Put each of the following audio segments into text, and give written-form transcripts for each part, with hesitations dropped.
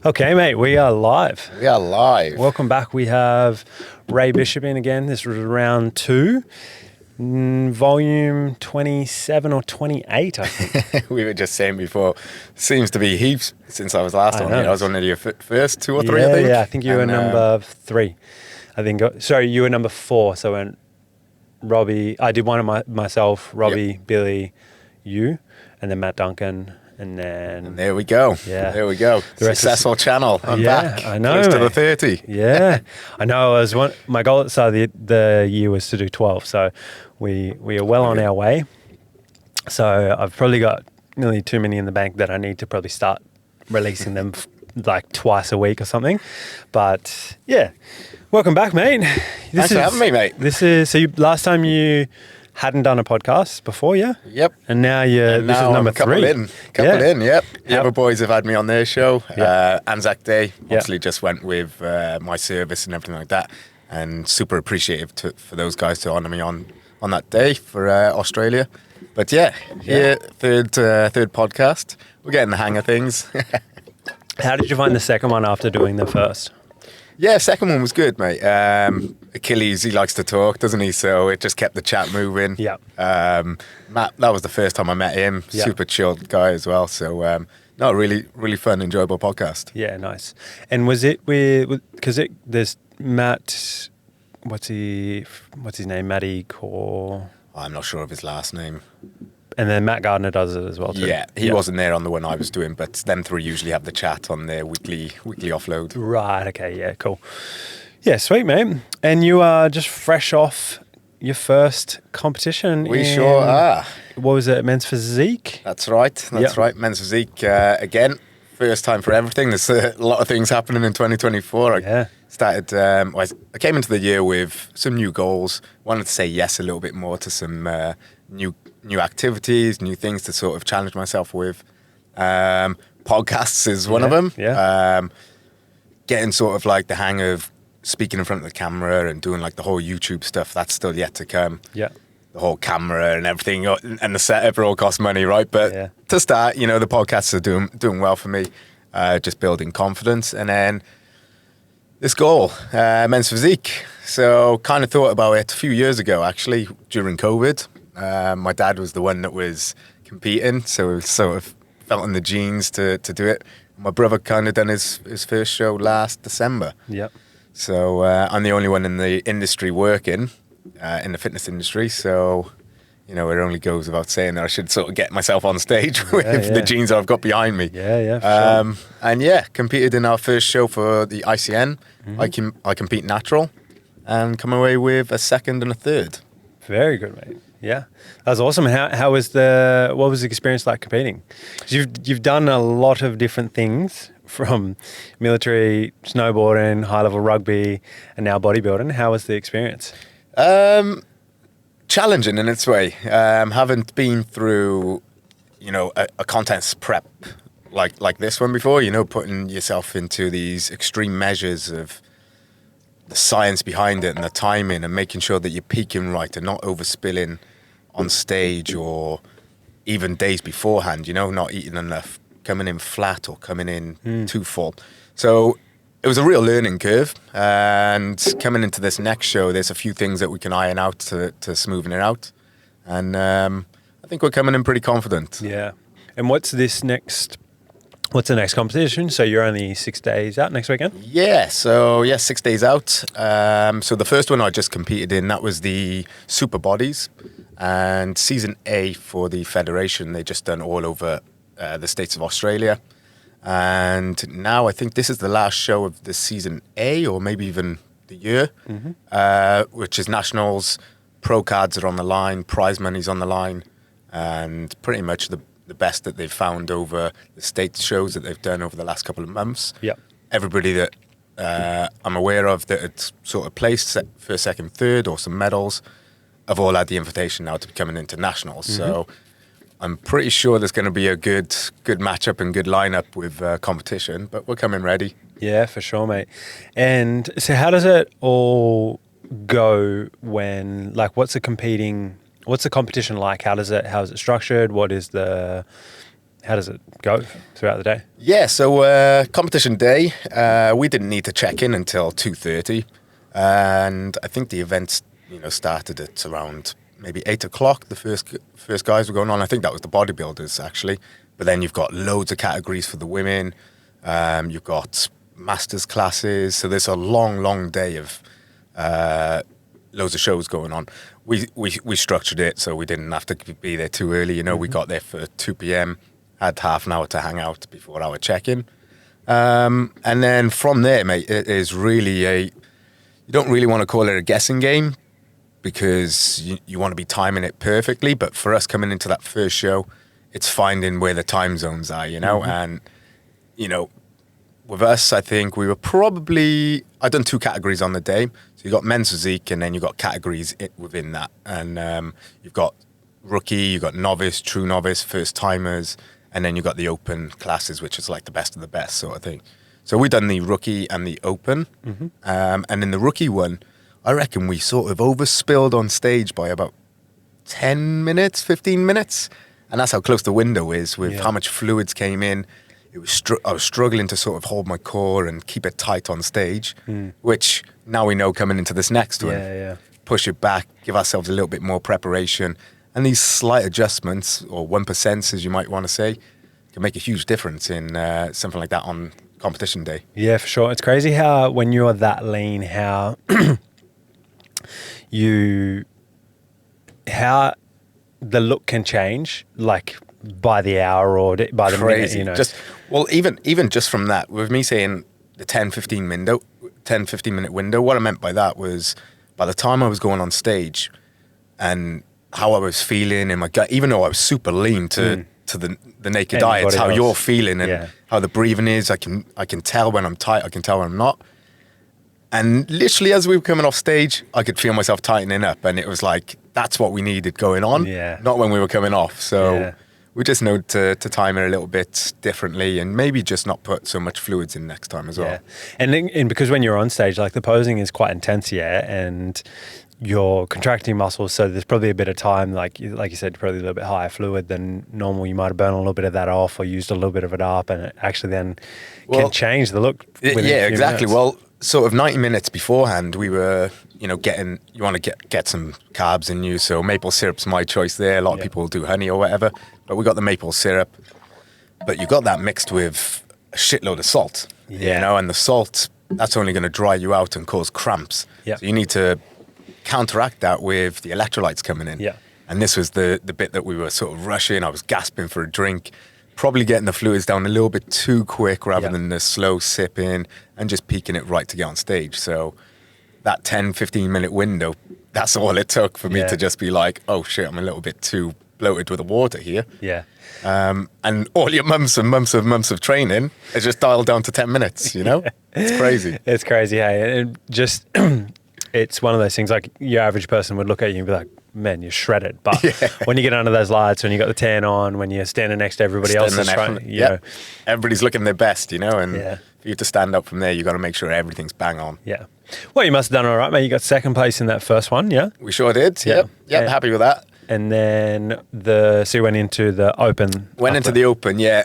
Okay, mate, we are live. We are live. Welcome back. We have Ray Bishop in again. This was round 2, volume 27 or 28, I think. We were just saying before, seems to be heaps since I was last on here. I was one of your first 2 or 3, I think. Yeah, I think you were number 3. I think, sorry, you were number 4. So when Robbie, I did one of myself, Robbie, Billy, you, and then Matt Duncan. And there we go. Yeah. There we go. Successful channel. I'm back. I know. Close to the 30. Yeah. I know. My goal at the start of the year was to do 12. So we are well on our way. So I've probably got nearly too many in the bank that I need to probably start releasing them like twice a week or something. But yeah, welcome back, mate. Thanks for having me, mate. Last time you hadn't done a podcast before, yeah? Yep. And now this is number 3. Couple in, yep. The other boys have had me on their show. Anzac Day, obviously just went with my service and everything like that. And super appreciative for those guys to honour me on that day for Australia. But here, third podcast. We're getting the hang of things. How did you find the second one after doing the first? Yeah, second one was good, mate. Achilles, he likes to talk, doesn't he? So it just kept the chat moving. Yeah. Matt, that was the first time I met him. Yeah. Super chilled guy as well. So, really, really fun, enjoyable podcast. Yeah, nice. And was it because there's Matt, what's his name? Matty Core. I'm not sure of his last name. And then Matt Gardner does it as well too. Yeah, he wasn't there on the one I was doing, but them 3 usually have the chat on their weekly offload. Right, okay, yeah, cool. Yeah, sweet, mate. And you are just fresh off your first competition. We sure are. What was it, Men's Physique? That's right, right. Men's Physique, again, first time for everything. There's a lot of things happening in 2024. I came into the year with some new goals, wanted to say yes a little bit more to some new activities, new things to sort of challenge myself with. Podcasts is one of them. Yeah. Getting sort of like the hang of speaking in front of the camera and doing like the whole YouTube stuff, that's still yet to come. Yeah. The whole camera and everything and the setup all costs money, right? But to start, the podcasts are doing well for me, just building confidence. And then this goal, Men's Physique. So kind of thought about it a few years ago, actually, during COVID. My dad was the one that was competing, so it sort of felt in the genes to do it. My brother kind of done his first show last December. Yep. So I'm the only one in the industry working, in the fitness industry. So, it only goes without saying that I should sort of get myself on stage with the genes I've got behind me. Yeah, for sure. And competed in our first show for the ICN. Mm-hmm. I compete natural and come away with a 2nd and a 3rd. Very good, mate. Yeah, that was awesome. What was the experience like competing? 'Cause you've done a lot of different things, from military, snowboarding, high level rugby, and now bodybuilding. How was the experience? Challenging in its way. Haven't been through, a contest prep like this one before. Putting yourself into these extreme measures of the science behind it and the timing and making sure that you're peaking right and not overspilling on stage or even days beforehand, not eating enough, coming in flat or coming in too full. So it was a real learning curve, and coming into this next show, there's a few things that we can iron out to smoothen it out. And I think we're coming in pretty confident. Yeah. And what's the next competition? So you're only 6 days out next weekend? Yeah, so 6 days out. So the first one I just competed in, that was the Super Bodies. And Season A for the Federation, they just done all over the states of Australia. And now I think this is the last show of the Season A, or maybe even the year, which is Nationals. Pro cards are on the line, prize money's on the line, and pretty much the best that they've found over the state shows that they've done over the last couple of months. Yeah. Everybody that I'm aware of that had sort of placed first, second, third, or some medals, have all had the invitation now to be coming into nationals. Mm-hmm. So I'm pretty sure there's going to be a good matchup and good lineup with competition, but we're coming ready. Yeah, for sure, mate. And so how does it all go when, like, what's the competition like? How is it structured? how does it go throughout the day? Yeah, so competition day, we didn't need to check in until 2:30, and I think the event, started at around maybe 8 o'clock. The first guys were going on. I think that was the bodybuilders actually, but then you've got loads of categories for the women. You've got masters classes, so there's a long day of loads of shows going on. We structured it so we didn't have to be there too early. We got there for 2 p.m. Had half an hour to hang out before our check-in. And then from there, mate, it is really you don't really want to call it a guessing game because you want to be timing it perfectly. But for us coming into that first show, it's finding where the time zones are, and, with us, I think we were I'd done 2 categories on the day. So you got men's physique and then you got categories within that. And you've got rookie, you've got novice, true novice, first timers, and then you've got the open classes, which is like the best of the best sort of thing. So we done the rookie and the open. And in the rookie one, I reckon we sort of overspilled on stage by about 10 minutes, 15 minutes. And that's how close the window is with how much fluids came in. I was struggling to sort of hold my core and keep it tight on stage, which now we know coming into this next one, push it back, give ourselves a little bit more preparation. And these slight adjustments, or 1% as you might want to say, can make a huge difference in something like that on competition day. Yeah, for sure. It's crazy how when you're that lean, how the look can change, like by the hour or by the minute, even just from that, with me saying the 10-15 minute window, what I meant by that was by the time I was going on stage and how I was feeling in my gut, even though I was super lean to the naked eye, it's how you're feeling and how the breathing is. I can tell when I'm tight, I can tell when I'm not. And literally as we were coming off stage, I could feel myself tightening up, and it was like, that's what we needed going on, not when we were coming off. So we just know to time it a little bit differently and maybe just not put so much fluids in next time as well. And because when you're on stage, like the posing is quite intense, and you're contracting muscles, so there's probably a bit of time, like you said, probably a little bit higher fluid than normal. You might have burned a little bit of that off or used a little bit of it up, and it actually then can change the look. Yeah, exactly. Minutes. Well, sort of 90 minutes beforehand, we were, you want to get some carbs in you. So maple syrup's my choice there. A lot of people do honey or whatever, but we got the maple syrup. But you got that mixed with a shitload of salt, and the salt, that's only going to dry you out and cause cramps. So you need to counteract that with the electrolytes coming in. And this was the bit that we were sort of rushing. I was gasping for a drink, probably getting the fluids down a little bit too quick rather than the slow sipping and just peaking it right to get on stage. So that 10-15 minute window, that's all it took for me to just be like, oh shit, I'm a little bit too bloated with the water here. And all your months of training is just dialed down to 10 minutes, It's crazy. It's crazy, hey. And just it's one of those things, like your average person would look at you and be like, man, you're shredded. But when you get under those lights, when you got the tan on, when you're standing next to everybody else, everybody's looking their best, and for you to stand up from there, you got to make sure everything's bang on. Well, you must have done all right, mate. You got second place in that first one, We sure did. Yep, happy with that. And then so you went into the open. Into the open, I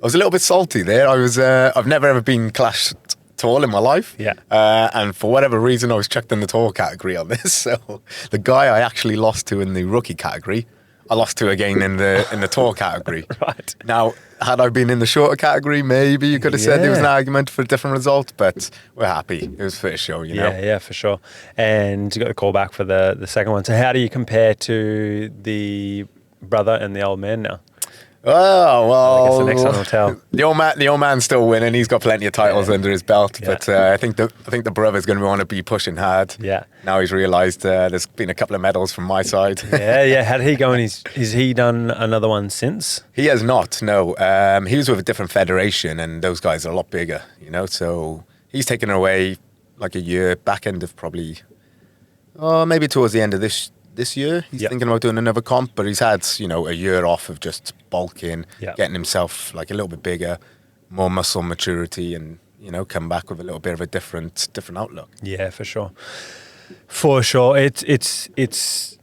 was a little bit salty there. I've never ever been clashed tall in my life. And for whatever reason, I was chucked in the tall category on this. So the guy I actually lost to in the rookie category, I lost to again in the tall category. Right. Now, had I been in the shorter category, maybe you could have said there was an argument for a different result, but we're happy. It was first show, Yeah, for sure. And you got the call back for the second one. So how do you compare to the brother and the old man now? Oh, well, I guess the next one will tell. The old man's still winning. He's got plenty of titles under his belt, but I think the brother's going to want to be pushing hard. Now he's realised there's been a couple of medals from my side. How did he go? And has he done another one since? He has not. No, he was with a different federation, and those guys are a lot bigger. So he's taken away like a year, back end of probably, maybe towards the end of this year. He's thinking about doing another comp, but he's had, a year off of just bulking, getting himself like a little bit bigger, more muscle maturity, and, come back with a little bit of a different outlook. Yeah, for sure. For sure. It's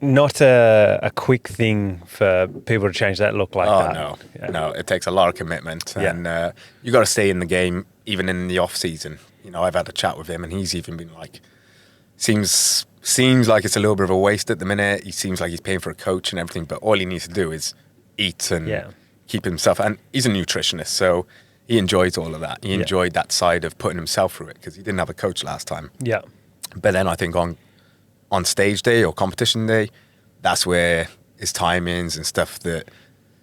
not a quick thing for people to change that look like Oh that. no, Yeah. no! It takes a lot of commitment, Yeah. and you got to stay in the game even in the off season. You know, I've had a chat with him, and he's even been like, seems like it's a little bit of a waste at the minute. He seems like he's paying for a coach and everything, but all he needs to do is eat and Yeah. keep himself. And he's a nutritionist, so he enjoys all of that. He Yeah. enjoyed that side of putting himself through it because he didn't have a coach last time. Yeah. But then I think on stage day or competition day, that's where his timings and stuff that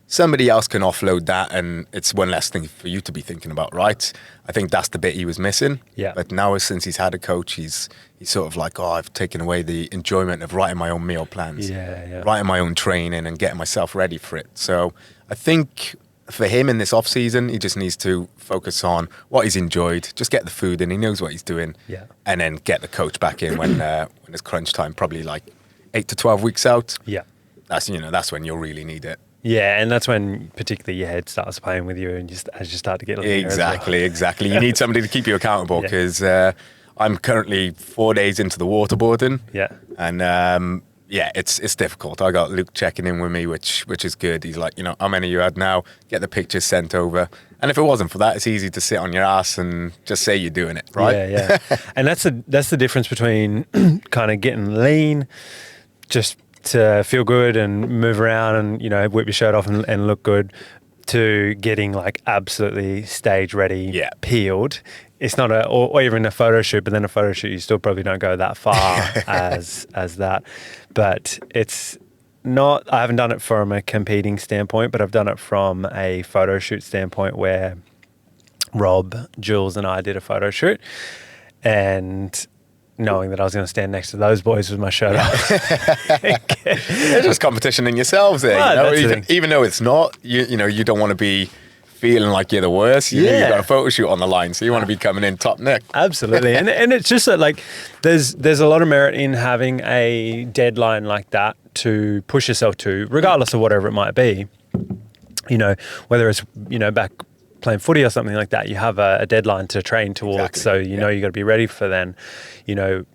somebody else can offload that, and it's one less thing for you to be thinking about, right? I think that's the bit he was missing. Yeah. But now, since he's had a coach, he's sort of like, oh, I've taken away the enjoyment of writing my own meal plans, Yeah. writing my own training, and getting myself ready for it. So I think for him in this off season, he just needs to focus on what he's enjoyed, just get the food in, he knows what he's doing, Yeah. and then get the coach back in when it's crunch time, probably like 8 to 12 weeks out. Yeah. That's when you'll really need it. Yeah, and that's when particularly your head starts playing with you, and as you start to get leaner as well. Exactly. You need somebody to keep you accountable Yeah. because I'm currently 4 days into the waterboarding. Yeah. And it's difficult. I got Luke checking in with me, which is good. He's like, how many you had now? Get the pictures sent over. And if it wasn't for that, it's easy to sit on your ass and just say you're doing it, right? Yeah. And that's the difference between kind of getting lean, just to feel good and move around and whip your shirt off and look good, to getting like absolutely stage ready, peeled. It's not or even a photo shoot, but then a photo shoot you still probably don't go that far as that. But it's not. I haven't done it from a competing standpoint, but I've done it from a photo shoot standpoint where Rob, Jules, and I did a photo shoot, and knowing that I was going to stand next to those boys with my shirt off. It's just competition in yourselves there. Well, even though it's not, you don't want to be feeling like you're the worst. You've got a photo shoot on the line, so you want to be coming in top neck. Absolutely. and it's just that, like, there's a lot of merit in having a deadline like that to push yourself to, regardless of whatever it might be. Whether it's, back playing footy or something like that, you have a deadline to train towards. Exactly. So you got to be ready for then,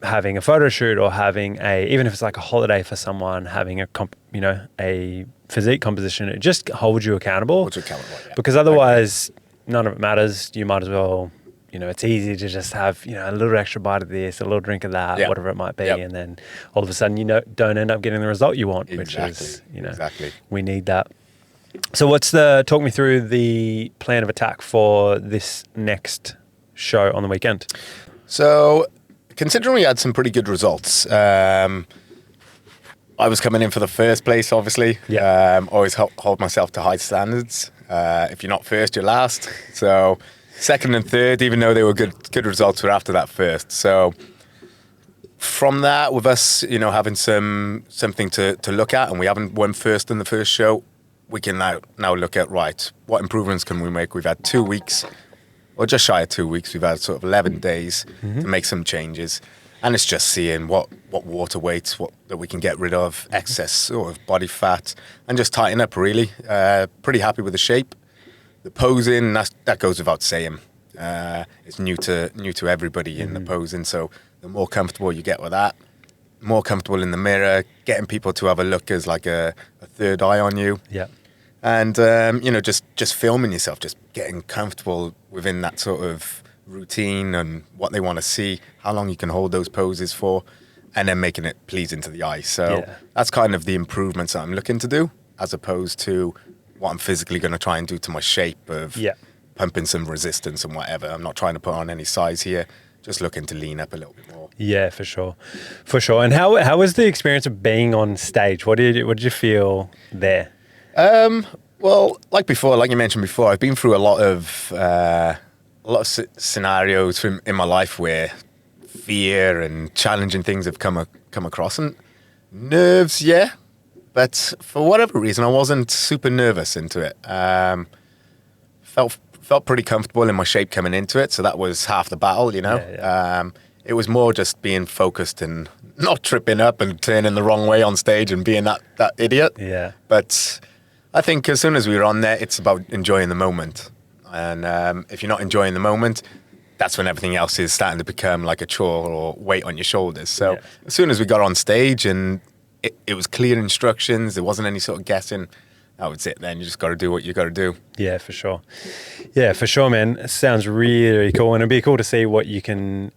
having a photo shoot or having even if it's like a holiday for someone, having a physique composition, it just holds you accountable. Because otherwise, none of it matters. You might as well, it's easy to just have, a little extra bite of this, a little drink of that, whatever it might be. And then all of a sudden, don't end up getting the result you want, which is, we need that. So talk me through the plan of attack for this next show on the weekend. So, considering we had some pretty good results, I was coming in for the first place, obviously. Always hold myself to high standards. If you're not first, you're last. So, second and third, even though they were good results, were after that first. So, from that, with us, having something to look at, and we haven't won first in the first show, we can now look at, right, what improvements can we make? We've had 2 weeks, or just shy of 2 weeks. We've had sort of 11 days to make some changes. And it's just seeing what water weights that we can get rid of, excess sort of body fat, and just tighten up, really. Pretty happy with the shape. The posing, that goes without saying. It's new to everybody in the posing, so the more comfortable you get with that, more comfortable in the mirror, getting people to have a look as like a third eye on you. Yeah. And, just filming yourself, just getting comfortable within that sort of routine and what they want to see, how long you can hold those poses for, and then making it pleasing to the eye. So that's kind of the improvements that I'm looking to do, as opposed to what I'm physically going to try and do to my shape of pumping some resistance and whatever. I'm not trying to put on any size here, just looking to lean up a little bit more. Yeah, for sure. And how was the experience of being on stage? What did you feel there? Well, like you mentioned before, I've been through a lot of scenarios in my life where fear and challenging things have come across, and nerves, but for whatever reason, I wasn't super nervous into it. Felt pretty comfortable in my shape coming into it, so that was half the battle, It was more just being focused and not tripping up and turning the wrong way on stage and being that idiot. Yeah. But I think as soon as we were on there, it's about enjoying the moment. And if you're not enjoying the moment, that's when everything else is starting to become like a chore or weight on your shoulders. So as soon as we got on stage and it was clear instructions. There wasn't any sort of guessing. That was it. Then you just got to do what you got to do. Yeah, for sure. Yeah, for sure, man. It sounds really cool, and it'd be cool to see what you can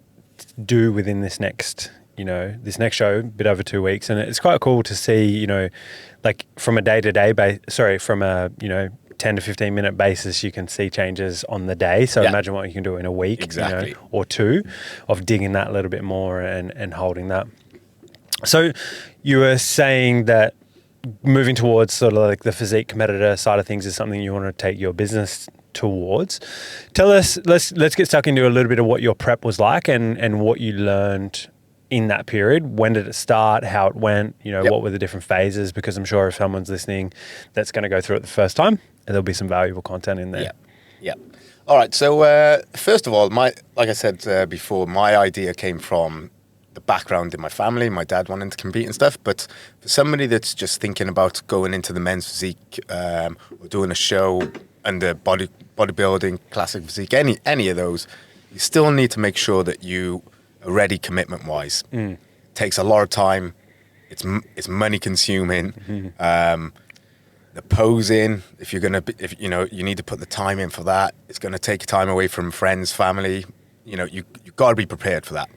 do within this next show, a bit over 2 weeks. And it's quite cool to see, like from a day-to-day from a 10 to 15 minute basis, you can see changes on the day. So imagine what you can do in a week, exactly, or two, of digging that a little bit more and holding that. So you were saying that moving towards sort of like the physique competitor side of things is something you want to take your business towards. Tell us, let's get stuck into a little bit of what your prep was like and what you learned in that period. When did it start? How it went? What were the different phases? Because I'm sure if someone's listening that's going to go through it the first time, there'll be some valuable content in there. Yeah. All right. So first of all, like I said before, my idea came from the background in my family, my dad wanting to compete and stuff. But for somebody that's just thinking about going into the men's physique or doing a show under bodybuilding, classic physique, any of those, you still need to make sure that you are ready commitment-wise. It takes a lot of time. It's money consuming. The posing, if you need to put the time in for that. It's going to take time away from friends, family. You got to be prepared for that.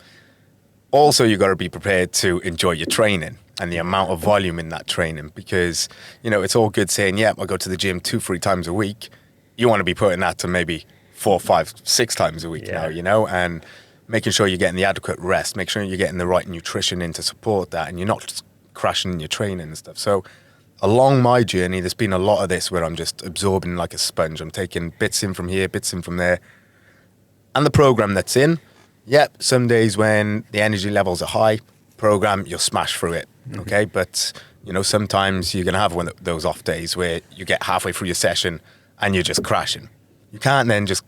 Also, you got to be prepared to enjoy your training and the amount of volume in that training, because it's all good saying, I go to the gym 2-3 times a week. You want to be putting that to maybe 4, 5, 6 times a week now, and making sure you're getting the adequate rest, make sure you're getting the right nutrition in to support that, and you're not just crashing in your training and stuff. So along my journey, there's been a lot of this where I'm just absorbing like a sponge. I'm taking bits in from here, bits in from there. And the program that's in, some days when the energy levels are high, program, you'll smash through it, okay? But, sometimes you're going to have one of those off days where you get halfway through your session and you're just crashing. You can't then just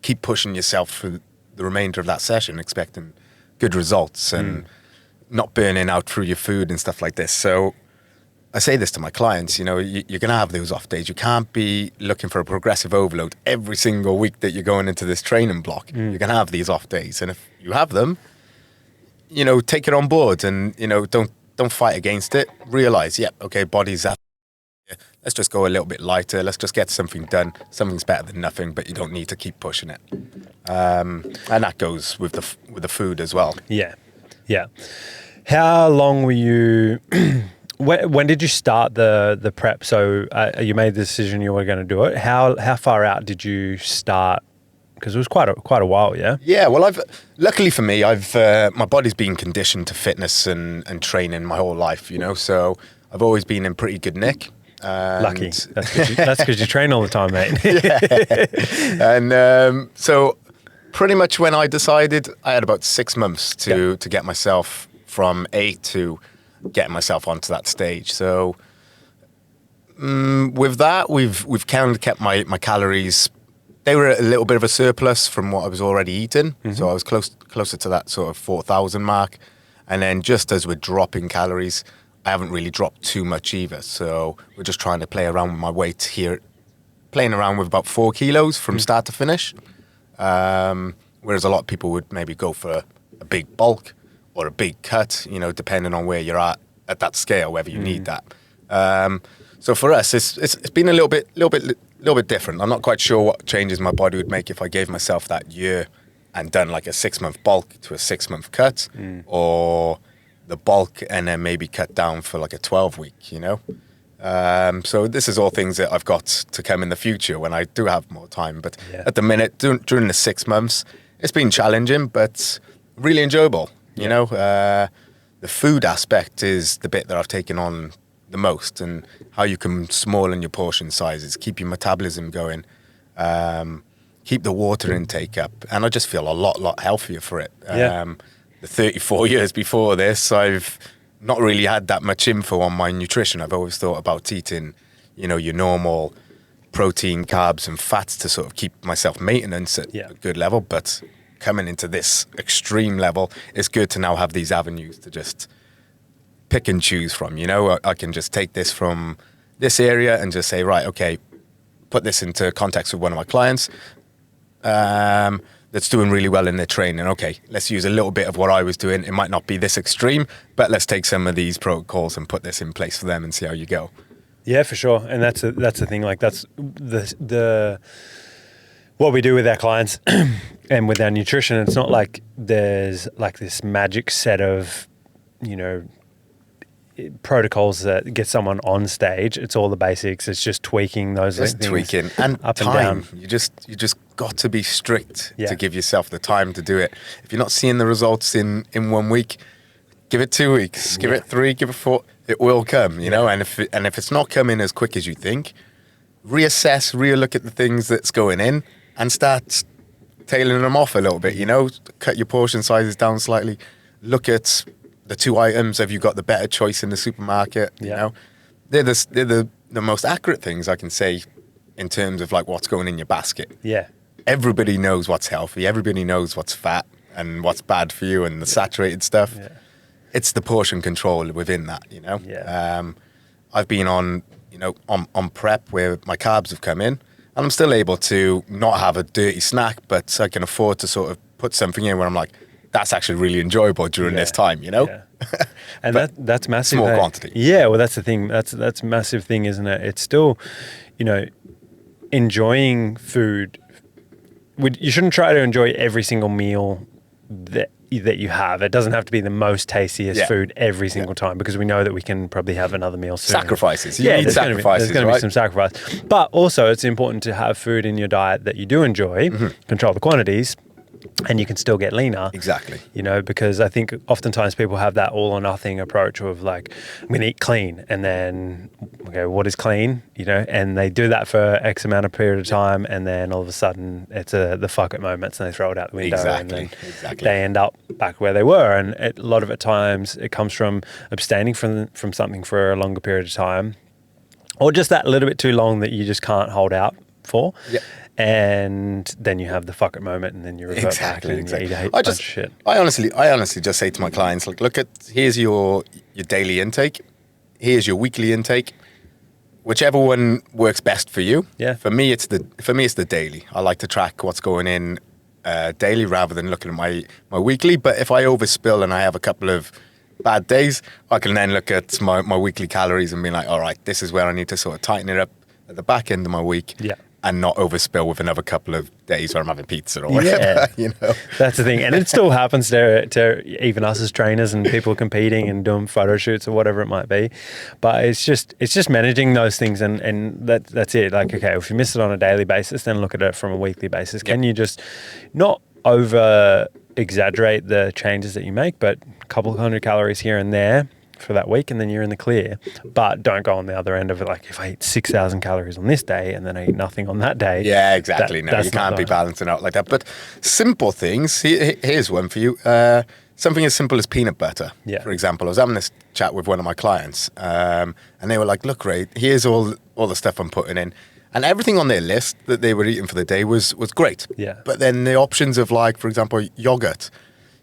keep pushing yourself for the remainder of that session expecting good results and not burning out through your food and stuff like this. So I say this to my clients, you're going to have those off days. You can't be looking for a progressive overload every single week that you're going into this training block. You're going to have these off days. And if you have them, take it on board and, don't fight against it. Realize, body's that. Let's just go a little bit lighter. Let's just get something done. Something's better than nothing, but you don't need to keep pushing it. And that goes with the food as well. Yeah. How long were you... When did you start the prep? So you made the decision you were going to do it. How far out did you start? Because it was quite a while, yeah. Yeah, well, luckily for me, my body's been conditioned to fitness and training my whole life, So I've always been in pretty good nick. Lucky. That's because you train all the time, mate. And so pretty much when I decided, I had about 6 months to get myself from A to getting myself onto that stage. So with that, we've kind of kept my calories. They were a little bit of a surplus from what I was already eating. So I was closer to that sort of 4,000 mark. And then just as we're dropping calories, I haven't really dropped too much either. So we're just trying to play around with my weight here, playing around with about 4 kilos from start to finish. Whereas a lot of people would maybe go for a big bulk or a big cut, depending on where you're at that scale, whether you need that. So for us, it's been a little bit different. I'm not quite sure what changes my body would make if I gave myself that year and done like a 6-month bulk to a 6-month cut, or the bulk and then maybe cut down for like a 12-week, So this is all things that I've got to come in the future when I do have more time. But at the minute, during the 6 months, it's been challenging, but really enjoyable. The food aspect is the bit that I've taken on the most, and how you can smallen your portion sizes, keep your metabolism going, keep the water intake up, and I just feel a lot healthier for it. The 34 years before this, I've not really had that much info on my nutrition. I've always thought about eating, your normal protein, carbs, and fats to sort of keep myself maintenance at a good level, but coming into this extreme level, it's good to now have these avenues to just pick and choose from. I can just take this from this area and just say, right, okay, put this into context with one of my clients. that's doing really well in their training. Okay, let's use a little bit of what I was doing. It might not be this extreme, but let's take some of these protocols and put this in place for them and see how you go. Yeah, for sure. And that's the thing. Like that's the what we do with our clients and with our nutrition. It's not like there's like this magic set of, you know, protocols that get someone on stage. It's all the basics. It's just tweaking those Just things tweaking and up time. and down. You just got to be strict Yeah. to give yourself the time to do it. If you're not seeing the results in 1 week, give it 2 weeks, give it 3, give it 4. It will come, you know. And if it's not coming as quick as you think, reassess, relook at the things that's going in, and start tailing them off a little bit. You know, cut your portion sizes down slightly. Look at the 2 items. Have you got the better choice in the supermarket? You know, they're the most accurate things I can say in terms of like what's going in your basket. Yeah. Everybody knows what's healthy. Everybody knows what's fat and what's bad for you and the saturated stuff. Yeah. It's the portion control within that, you know. Yeah. I've been on, you know, on prep where my carbs have come in, and I'm still able to not have a dirty snack, but I can afford to sort of put something in where I'm like, that's actually really enjoyable during this time, you know. Yeah. And that's massive. Small quantity. Yeah, well, that's the thing. That's a massive thing, isn't it? It's still, you know, enjoying food. You shouldn't try to enjoy every single meal that you have. It doesn't have to be the most tastiest food every single time, because we know that we can probably have another meal soon. Sacrifices. You need sacrifices, there's going to be some sacrifice. But also it's important to have food in your diet that you do enjoy, control the quantities, and you can still get leaner. Exactly. You know, because I think oftentimes people have that all or nothing approach of like, I'm going to eat clean, and then, okay, what is clean? You know, and they do that for X amount of period of time, and then all of a sudden it's the fuck it moments, and they throw it out the window. Exactly. And then they end up back where they were. And a lot of times it comes from abstaining from something for a longer period of time, or just that little bit too long that you just can't hold out for. Yeah. And then you have the fuck it moment, and then you revert back and you eat a bunch of shit. I honestly just say to my clients, like, look at, here's your daily intake, here's your weekly intake, whichever one works best for you. Yeah. For me, it's the daily. I like to track what's going in daily rather than looking at my weekly. But if I overspill and I have a couple of bad days, I can then look at my weekly calories and be like, all right, this is where I need to sort of tighten it up at the back end of my week. Yeah. And not overspill with another couple of days where I'm having pizza or whatever, you know. That's the thing. And it still happens to even us as trainers and people competing and doing photo shoots or whatever it might be. But it's just managing those things, and that's it. Like, okay, if you miss it on a daily basis, then look at it from a weekly basis. Can you just not over exaggerate the changes that you make, but a couple of 100 calories here and there for that week, and then you're in the clear. But don't go on the other end of it, like if I eat 6,000 calories on this day and then I eat nothing on that day. Yeah, exactly. No, you can't be balancing out like that. But simple things. Here's one for you. Something as simple as peanut butter, for example. I was having this chat with one of my clients, and they were like, look, Ray, here's all the stuff I'm putting in. And everything on their list that they were eating for the day was great. Yeah. But then the options of, like, for example, yogurt,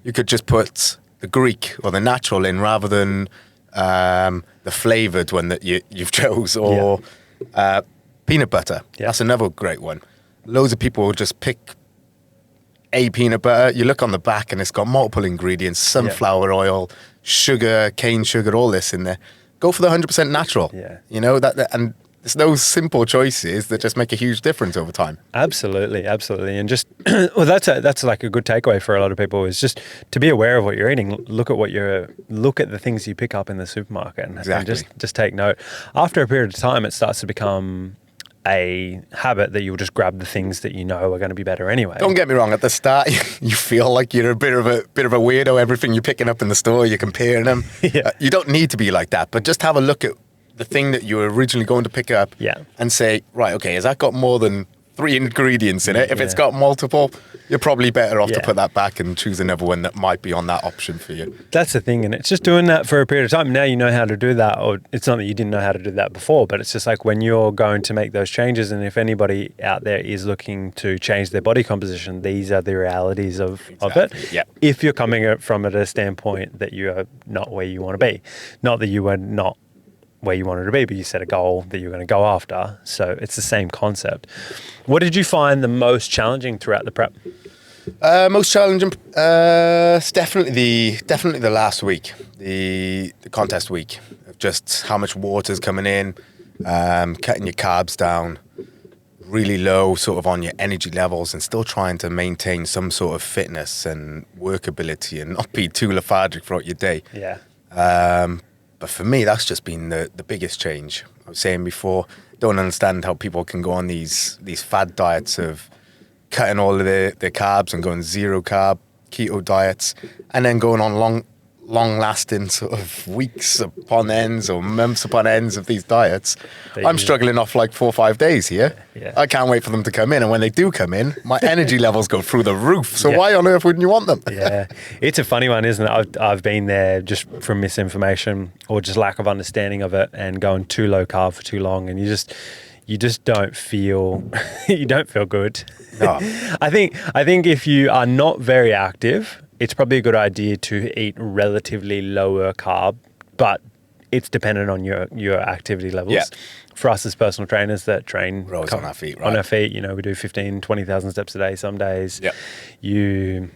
you could just put the Greek or the natural in rather than the flavoured one that you've chose, or peanut butter. Yeah. That's another great one. Loads of people just pick a peanut butter. You look on the back and it's got multiple ingredients, sunflower oil, sugar, cane sugar, all this in there. Go for the 100% natural. Yeah. You know, and it's those simple choices that just make a huge difference over time. Absolutely. And just, well, that's like a good takeaway for a lot of people, is just to be aware of what you're eating. Look at the things you pick up in the supermarket, and just take note. After a period of time, it starts to become a habit that you'll just grab the things that you know are going to be better anyway. Don't get me wrong. At the start, you feel like you're a bit of a weirdo. Everything you're picking up in the store, you're comparing them. You don't need to be like that, but just have a look at the thing that you were originally going to pick up, and say, right, okay, has that got more than 3 ingredients in it? If it's got multiple, you're probably better off to put that back and choose another one that might be on that option for you. That's the thing, and it's just doing that for a period of time. Now you know how to do that, or it's not that you didn't know how to do that before, but it's just like when you're going to make those changes, and if anybody out there is looking to change their body composition, these are the realities of it. Yeah. If you're coming from it at a standpoint that you are not where you want to be, not that you are not where you wanted to be, but you set a goal that you're going to go after. So it's the same concept. What did you find the most challenging throughout the prep? Most challenging, it's definitely the last week, the contest week, of just how much water's coming in, cutting your carbs down really low, sort of on your energy levels, and still trying to maintain some sort of fitness and workability and not be too lethargic throughout your day. Yeah. But for me, that's just been the biggest change. I was saying before, don't understand how people can go on these fad diets of cutting all of their carbs and going zero carb keto diets, and then going on long lasting sort of weeks upon ends or months upon ends of these diets. I'm struggling off like 4 or 5 days here. Yeah. I can't wait for them to come in, and when they do come in, my energy levels go through the roof. So Yeah. why on earth wouldn't you want them? Yeah, it's a funny one, isn't it? I've been there just from misinformation or just lack of understanding of it, and going too low carb for too long, and you just don't feel you don't feel good. No. I think if you are not very active, it's probably a good idea to eat relatively lower carb, but it's dependent on your activity levels. Yeah. For us as personal trainers that train Rows on our feet, right? on our feet, we do 15, 20,000 steps a day some days. Yeah. You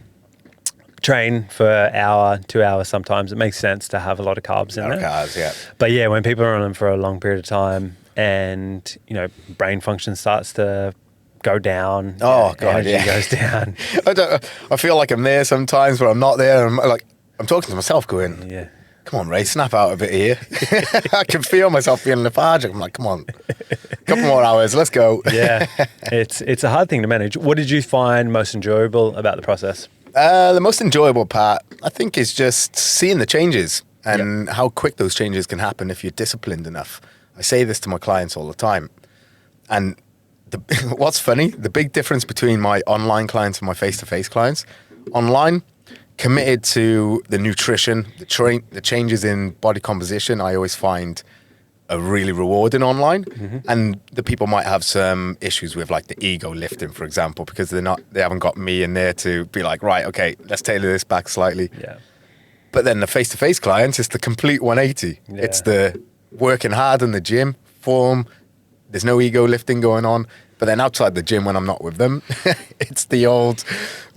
train for an hour, 2 hours sometimes. It makes sense to have a lot of carbs in there. Carbs, yeah. But yeah, when people are on them for a long period of time, and brain function starts to go down, Oh, God, energy yeah. goes down. I feel like I'm there sometimes, but I'm not there. I'm talking to myself, going, Yeah. "Come on, Ray, snap out of it here." I can feel myself being lethargic. I'm like, "Come on, a couple more hours, let's go." Yeah, it's a hard thing to manage. What did you find most enjoyable about the process? The most enjoyable part, I think, is just seeing the changes and how quick those changes can happen if you're disciplined enough. I say this to my clients all the time. And what's funny, the big difference between my online clients and my face-to-face clients, online, committed to the nutrition, the changes in body composition, I always find are really rewarding online. And the people might have some issues with like the ego lifting, for example, because they haven't got me in there to be like, right, okay, let's tailor this back slightly. Yeah. But then the face-to-face clients, it's the complete 180. Yeah. It's the working hard in the gym, form, there's no ego lifting going on. But then outside the gym, when I'm not with them, it's the old,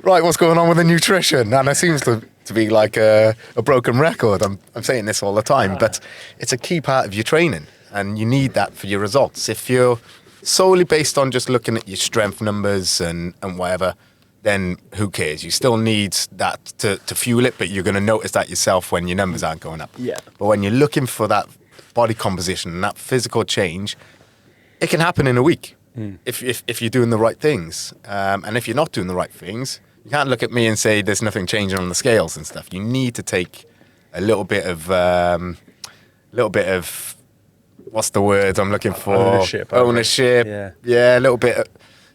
right, what's going on with the nutrition? And it seems to be like a broken record. I'm saying this all the time, but it's a key part of your training, and you need that for your results. If you're solely based on just looking at your strength numbers and whatever, then who cares? You still need that to fuel it, but you're going to notice that yourself when your numbers aren't going up. Yeah. But when you're looking for that body composition and that physical change, it can happen in a week if you're doing the right things. And if you're not doing the right things, you can't look at me and say there's nothing changing on the scales and stuff. You need to take a little bit of what's the word I'm looking for? Ownership. Yeah, a little bit.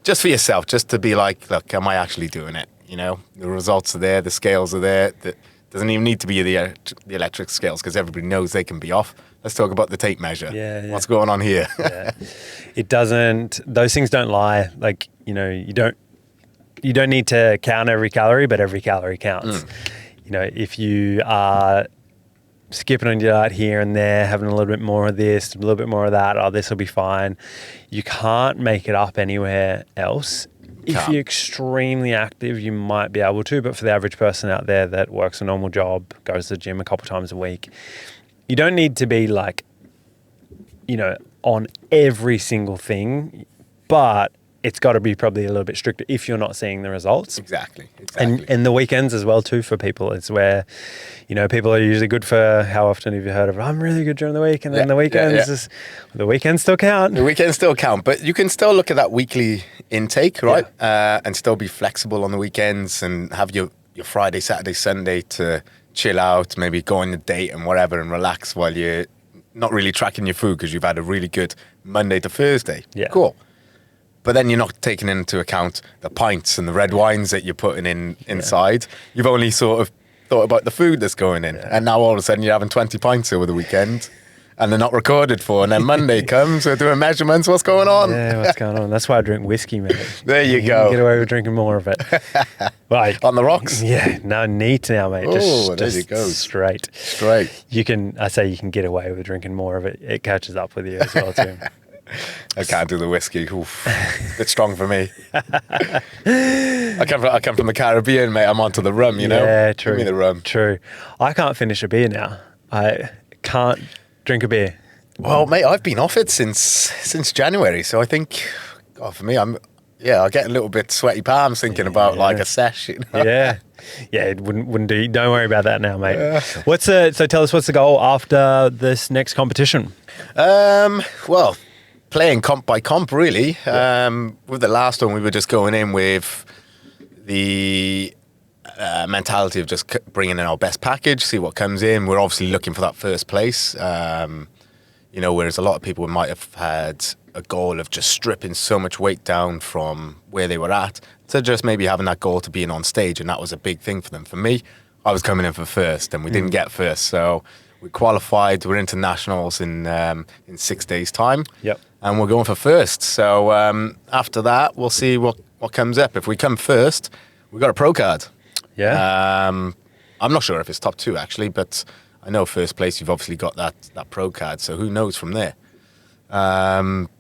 Just for yourself, just to be like, look, am I actually doing it? The results are there, the scales are there. Doesn't even need to be the electric scales, because everybody knows they can be off. Let's talk about the tape measure. Yeah. What's going on here? Yeah. It doesn't, those things don't lie. Like, you don't need to count every calorie, but every calorie counts. If you are skipping on your diet here and there, having a little bit more of this, a little bit more of that, this will be fine. You can't make it up anywhere else. If you're extremely active, you might be able to, but for the average person out there that works a normal job, goes to the gym a couple times a week, you don't need to be like, on every single thing, but it's got to be probably a little bit stricter if you're not seeing the results. Exactly. And the weekends as well too for people. It's where, people are usually good for, how often have you heard of, I'm really good during the week, and then the weekends, the weekends still count. The weekends still count, but you can still look at that weekly intake, right? And still be flexible on the weekends and have your Friday, Saturday, Sunday to chill out, maybe go on a date and whatever and relax while you're not really tracking your food because you've had a really good Monday to Thursday. Yeah. Cool. But then you're not taking into account the pints and the red wines that you're putting inside. You've only sort of thought about the food that's going in. And now all of a sudden you're having 20 pints over the weekend and they're not recorded for. And then Monday comes, we're doing measurements. What's going on? Yeah, what's going on? That's why I drink whiskey, man. There you go. Can get away with drinking more of it. Like, on the rocks? Yeah, no, neat now, mate. Oh, there just you go. Straight. Straight. You can get away with drinking more of it. It catches up with you as well too. I can't do the whiskey. Oof. Bit strong for me. I come from the Caribbean, mate. I'm onto the rum, you know? Yeah, true. Give me the rum. True. I can't finish a beer now. I can't drink a beer. Well, mate, I've been off it since January. So I think, God, for me, I get a little bit sweaty palms thinking about like a sesh. You know? Yeah. Yeah, it wouldn't do. Don't worry about that now, mate. So tell us, what's the goal after this next competition? Well, playing comp by comp, really. With the last one, we were just going in with the mentality of just bringing in our best package, see what comes in. We're obviously looking for that first place. Whereas a lot of people might have had a goal of just stripping so much weight down from where they were at to just maybe having that goal to being on stage, and that was a big thing for them. For me, I was coming in for first, and we didn't get first, so we qualified. We're into nationals in 6 days' time. Yep. And we're going for first. So after that, we'll see what comes up. If we come first, we've got a pro card. Yeah. I'm not sure if it's top 2 actually, but I know first place you've obviously got that pro card. So who knows from there?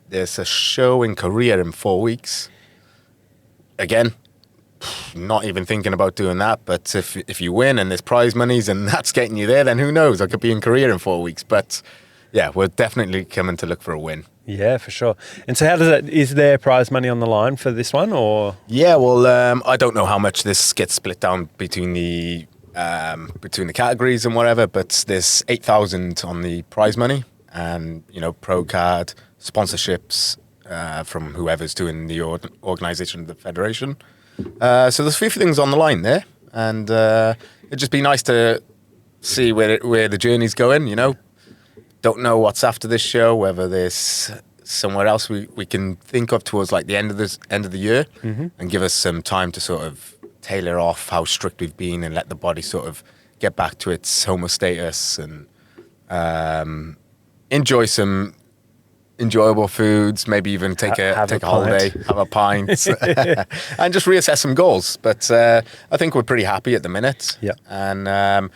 There's a show in Korea in 4 weeks. Again, not even thinking about doing that. But if you win and there's prize monies and that's getting you there, then who knows? I could be in Korea in 4 weeks. But yeah, we're definitely coming to look for a win. Yeah, for sure. And so is there prize money on the line for this one, or? Yeah, well, I don't know how much this gets split down between the categories and whatever, but there's 8,000 on the prize money and, pro card, sponsorships from whoever's doing the organisation of the federation. So there's a few things on the line there, and it'd just be nice to see where the journey's going, Don't know what's after this show, whether there's somewhere else we can think of towards like the end of the year, and give us some time to sort of tailor off how strict we've been and let the body sort of get back to its homeostasis and enjoy some enjoyable foods, maybe even take a holiday, have a pint, and just reassess some goals. But I think we're pretty happy at the minute. Yeah. And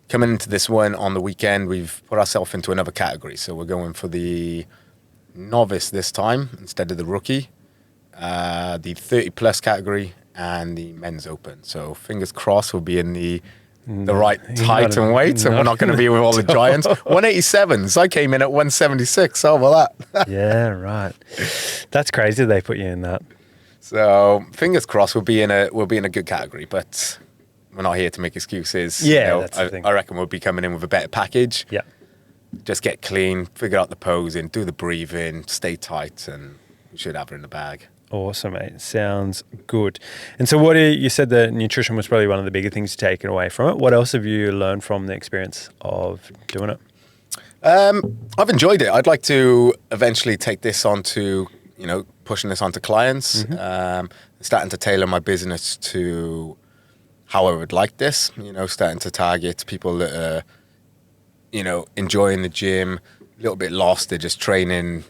coming into this one on the weekend, we've put ourselves into another category. So we're going for the novice this time instead of the rookie, the 30-plus category, and the men's open. So fingers crossed we'll be in the right height and weight, and we're not going to be with all the giants. 187s. I came in at 176. How about that? Yeah, right. That's crazy they put you in that. So fingers crossed we'll be in a good category, but we're not here to make excuses. Yeah, that's the thing. I reckon we'll be coming in with a better package. Yeah. Just get clean, figure out the posing, do the breathing, stay tight, and we should have her in the bag. Awesome, mate. Sounds good. And so you said that nutrition was probably one of the bigger things taken away from it. What else have you learned from the experience of doing it? I've enjoyed it. I'd like to eventually take this on to, pushing this onto clients, starting to tailor my business to how I would like this, starting to target people that are, enjoying the gym, a little bit lost. They're just training,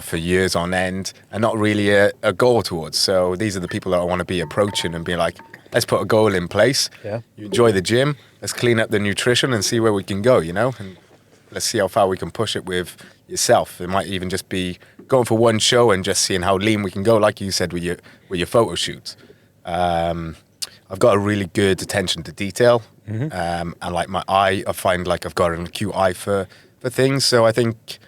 for years on end and not really a goal towards. So these are the people that I want to be approaching and be like, let's put a goal in place. Yeah. You enjoy the gym. Let's clean up the nutrition and see where we can go, and let's see how far we can push it with yourself. It might even just be going for one show and just seeing how lean we can go, like you said, with your photo shoots. I've got a really good attention to detail, and like my eye, I find like I've got an acute eye for things. So I think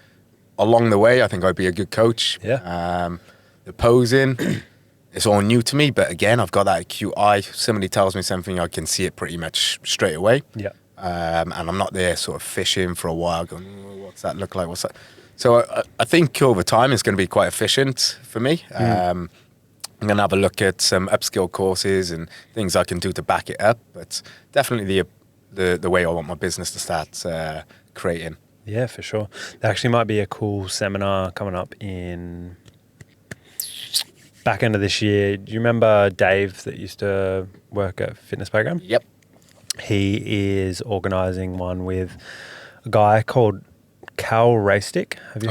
along the way, I think I'd be a good coach. Yeah. The posing, it's all new to me, but again, I've got that acute eye. Somebody tells me something, I can see it pretty much straight away. Yeah. And I'm not there sort of fishing for a while, going, what's that look like? What's that? So I think over time it's going to be quite efficient for me. I'm going to have a look at some upskill courses and things I can do to back it up. But definitely the way I want my business to start creating. Yeah, for sure. There actually might be a cool seminar coming up in back end of this year. Do you remember Dave that used to work at Fitness Program? Yep. He is organising one with a guy called Cal Raystick. Have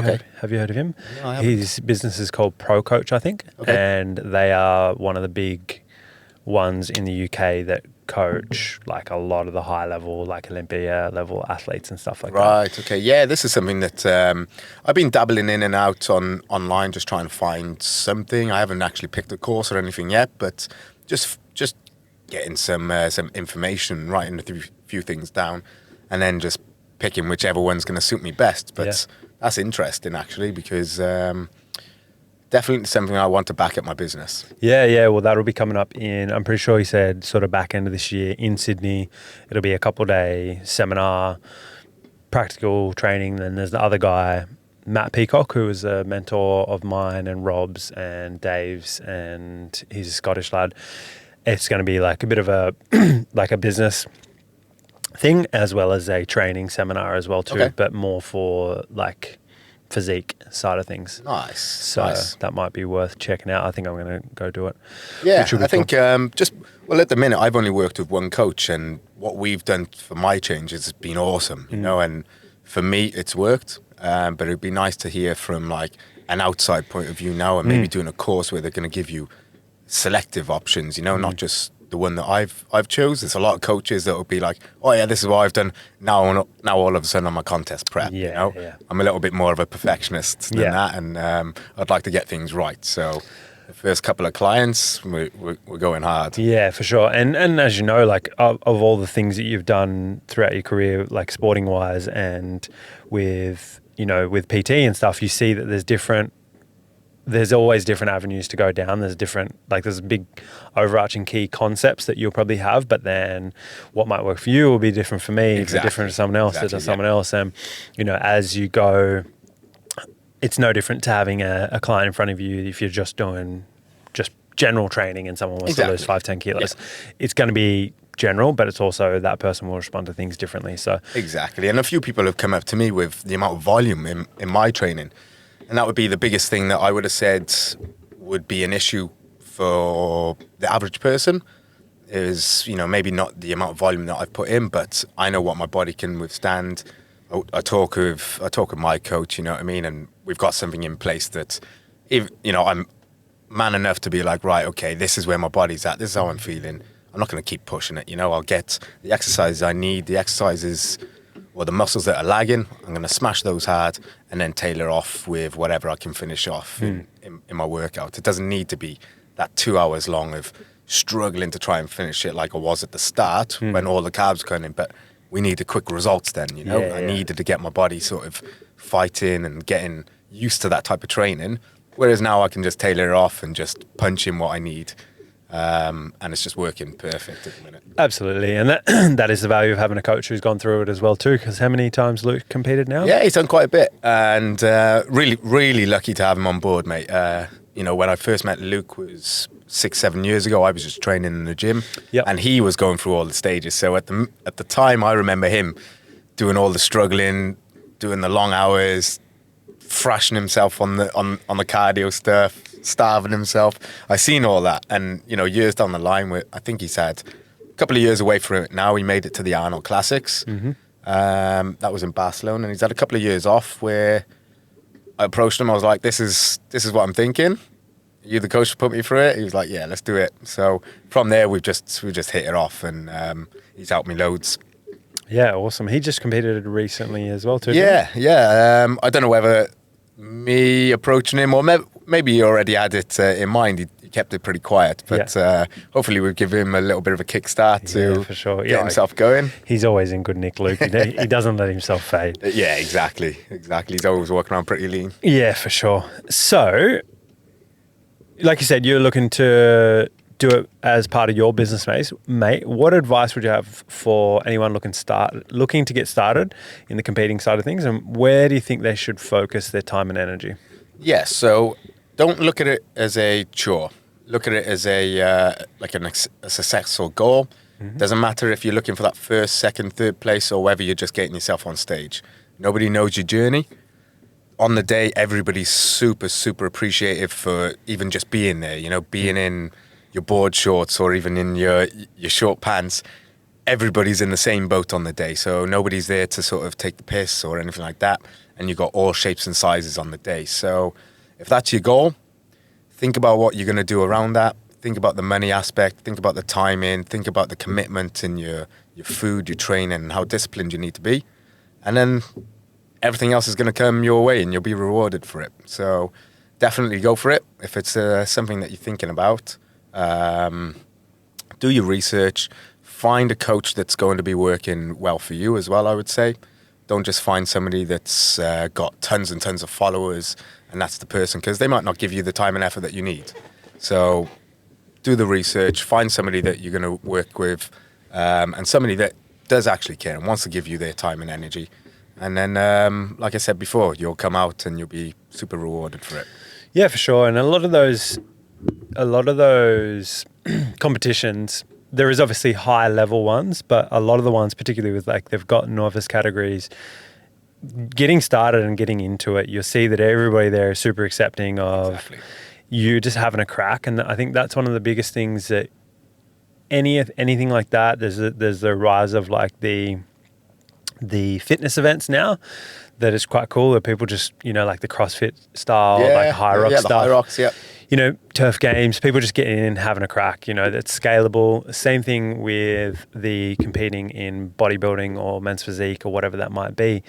you heard of him? No, I haven't. His business is called Pro Coach, I think. Okay. And they are one of the big ones in the UK that coach like a lot of the high level, like Olympia level athletes and stuff like that. Right. Okay. Yeah, this is something that I've been dabbling in and out on online, just trying to find something. I haven't actually picked a course or anything yet, but just getting some information, writing a few things down, and then just picking whichever one's going to suit me best. But that's interesting actually, because definitely something I want to back up my business. Yeah. Well, that'll be coming up in, I'm pretty sure he said sort of back end of this year in Sydney. It'll be a couple-day seminar, practical training. Then there's the other guy, Matt Peacock, who was a mentor of mine and Rob's and Dave's, and he's a Scottish lad. It's going to be like a bit of a like a business thing as well as a training seminar as well too, but more for like physique side of things. Nice. So that might be worth checking out. I think I'm going to go do it. Yeah, I think well, at the minute I've only worked with one coach, and what we've done for my changes has been awesome, you know, and for me it's worked. But it'd be nice to hear from like an outside point of view now, and maybe doing a course where they're going to give you selective options, you know, not just the one that I've chose. There's a lot of coaches that will be like, oh yeah, this is what I've done. Now all of a sudden I'm a contest prep. Yeah, you know, yeah. I'm a little bit more of a perfectionist than that, and I'd like to get things right. So the first couple of clients, we're going hard. Yeah, for sure. And as you know, like of all the things that you've done throughout your career, like sporting wise and with, you know, with PT and stuff, you see that there's always different avenues to go down. There's big overarching key concepts that you'll probably have, but then what might work for you will be different for me, Exactly. different to someone else, to someone else. And, you know, as you go, it's no different to having a client in front of you if you're just doing just general training and someone wants to lose 5-10 kilos. Yeah. It's going to be general, but it's also that person will respond to things differently. So exactly. And a few people have come up to me with the amount of volume in my training. And that would be the biggest thing that I would have said would be an issue for the average person is, you know, maybe not the amount of volume that I've put in, but I know what my body can withstand. I talk with my coach, you know what I mean? And we've got something in place that, if, you know, I'm man enough to be like, right, okay, this is where my body's at. This is how I'm feeling. I'm not going to keep pushing it. You know, I'll get the exercises I need, the exercises or the muscles that are lagging, I'm going to smash those hard and then tailor off with whatever I can finish off in my workout. It doesn't need to be that 2 hours long of struggling to try and finish it like I was at the start when all the carbs were coming in. But we needed quick results then, you know. I needed to get my body sort of fighting and getting used to that type of training. Whereas now I can just tailor it off and just punch in what I need. And it's just working perfect at the minute. Absolutely. And that is the value of having a coach who's gone through it as well too, because how many times Luke competed now? Yeah, he's done quite a bit, and really, really lucky to have him on board, mate. You know, when I first met Luke was 6-7 years ago, I was just training in the gym, and he was going through all the stages. So at the time, I remember him doing all the struggling, doing the long hours, thrashing himself on the cardio stuff, starving himself. I seen all that, and you know, years down the line, I think he's had a couple of years away from it now. He made it to the Arnold Classics. That was in Barcelona, and he's had a couple of years off where I approached him. I was like, "This is what I'm thinking. You the coach to put me through it?" He was like, "Yeah, let's do it." So from there, we just hit it off, and he's helped me loads. Yeah, awesome. He just competed recently as well too. Yeah. I don't know whether me approaching him or maybe he already had it in mind. He kept it pretty quiet, but hopefully we'll give him a little bit of a kickstart to for sure. get himself going. He's always in good nick, Luke. He doesn't let himself fade. Yeah, exactly. He's always walking around pretty lean. Yeah, for sure. So, like you said, you're looking to do it as part of your business, mate. What advice would you have for anyone looking to get started in the competing side of things, and where do you think they should focus their time and energy? Yeah, so don't look at it as a chore. Look at it as a successful goal. Doesn't matter if you're looking for that first, second, third place, or whether you're just getting yourself on stage. Nobody knows your journey. On the day, everybody's super, super appreciative for even just being there. You know, being in your board shorts or even in your short pants. Everybody's in the same boat on the day, so nobody's there to sort of take the piss or anything like that. And you've got all shapes and sizes on the day. So if that's your goal, think about what you're going to do around that. think about the money aspect, think about the timing, think about the commitment in your food, your training, and how disciplined you need to be. And then everything else is going to come your way and you'll be rewarded for it. So definitely go for it if it's something that you're thinking about. Do your research. Find a coach that's going to be working well for you as well, I would say. Don't just find somebody that's got tons and tons of followers and that's the person, because they might not give you the time and effort that you need. So do the research, find somebody that you're going to work with, and somebody that does actually care and wants to give you their time and energy. And then, like I said before, you'll come out and you'll be super rewarded for it. Yeah, for sure. And a lot of those competitions, there is obviously high level ones, but a lot of the ones, particularly with like they've got novice categories, getting started and getting into it, you'll see that everybody there is super accepting of you just having a crack. And I think that's one of the biggest things that anything like that, there's the rise of like the fitness events now that is quite cool, that people just, like the CrossFit style, like high rock stuff. The high rocks, yeah. Turf games, people just getting in and having a crack, that's scalable. Same thing with the competing in bodybuilding or men's physique or whatever that might be.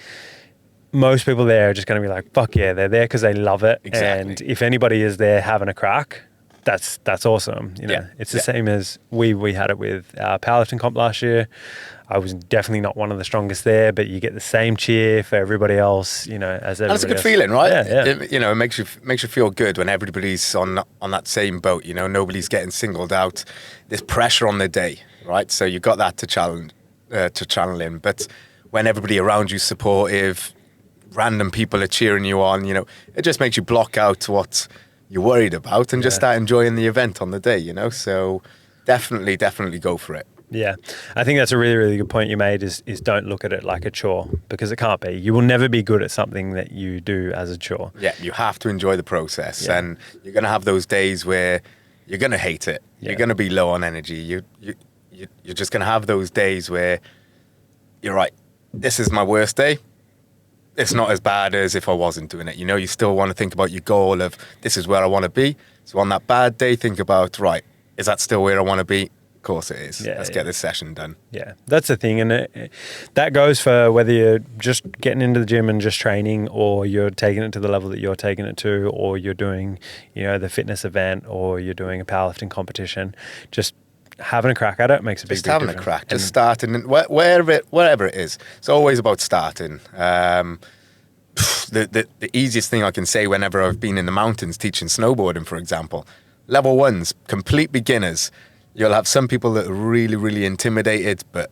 Most people there are just going to be like, fuck yeah, they're there because they love it. Exactly. And if anybody is there having a crack, that's awesome. It's the same as we had it with our powerlifting comp last year. I was definitely not one of the strongest there, but you get the same cheer for everybody else, as everybody That's a good else. feeling, right? Yeah. It makes you feel good when everybody's on that same boat. Nobody's getting singled out. There's pressure on the day, right? So you got that to channel in. But when everybody around you's supportive, random people are cheering you on, it just makes you block out what you're worried about and just start enjoying the event on the day, So definitely go for it. Yeah, I think that's a really, really good point you made is don't look at it like a chore, because it can't be. You will never be good at something that you do as a chore. Yeah, you have to enjoy the process, and you're going to have those days where you're going to hate it. Yeah. You're going to be low on energy. You're just going to have those days where you're right, this is my worst day. It's not as bad as if I wasn't doing it. You still want to think about your goal of this is where I want to be. So on that bad day, think about, right, is that still where I want to be? Of course it is. Let's get this session done. Yeah, that's the thing. And that goes for whether you're just getting into the gym and just training, or you're taking it to the level that you're taking it to, or you're doing, the fitness event, or you're doing a powerlifting competition. Just having a crack at it makes a big difference. Just having a crack, just starting, wherever it is. It's always about starting. The easiest thing I can say whenever I've been in the mountains teaching snowboarding, for example, level ones, complete beginners. You'll have some people that are really, really intimidated, but,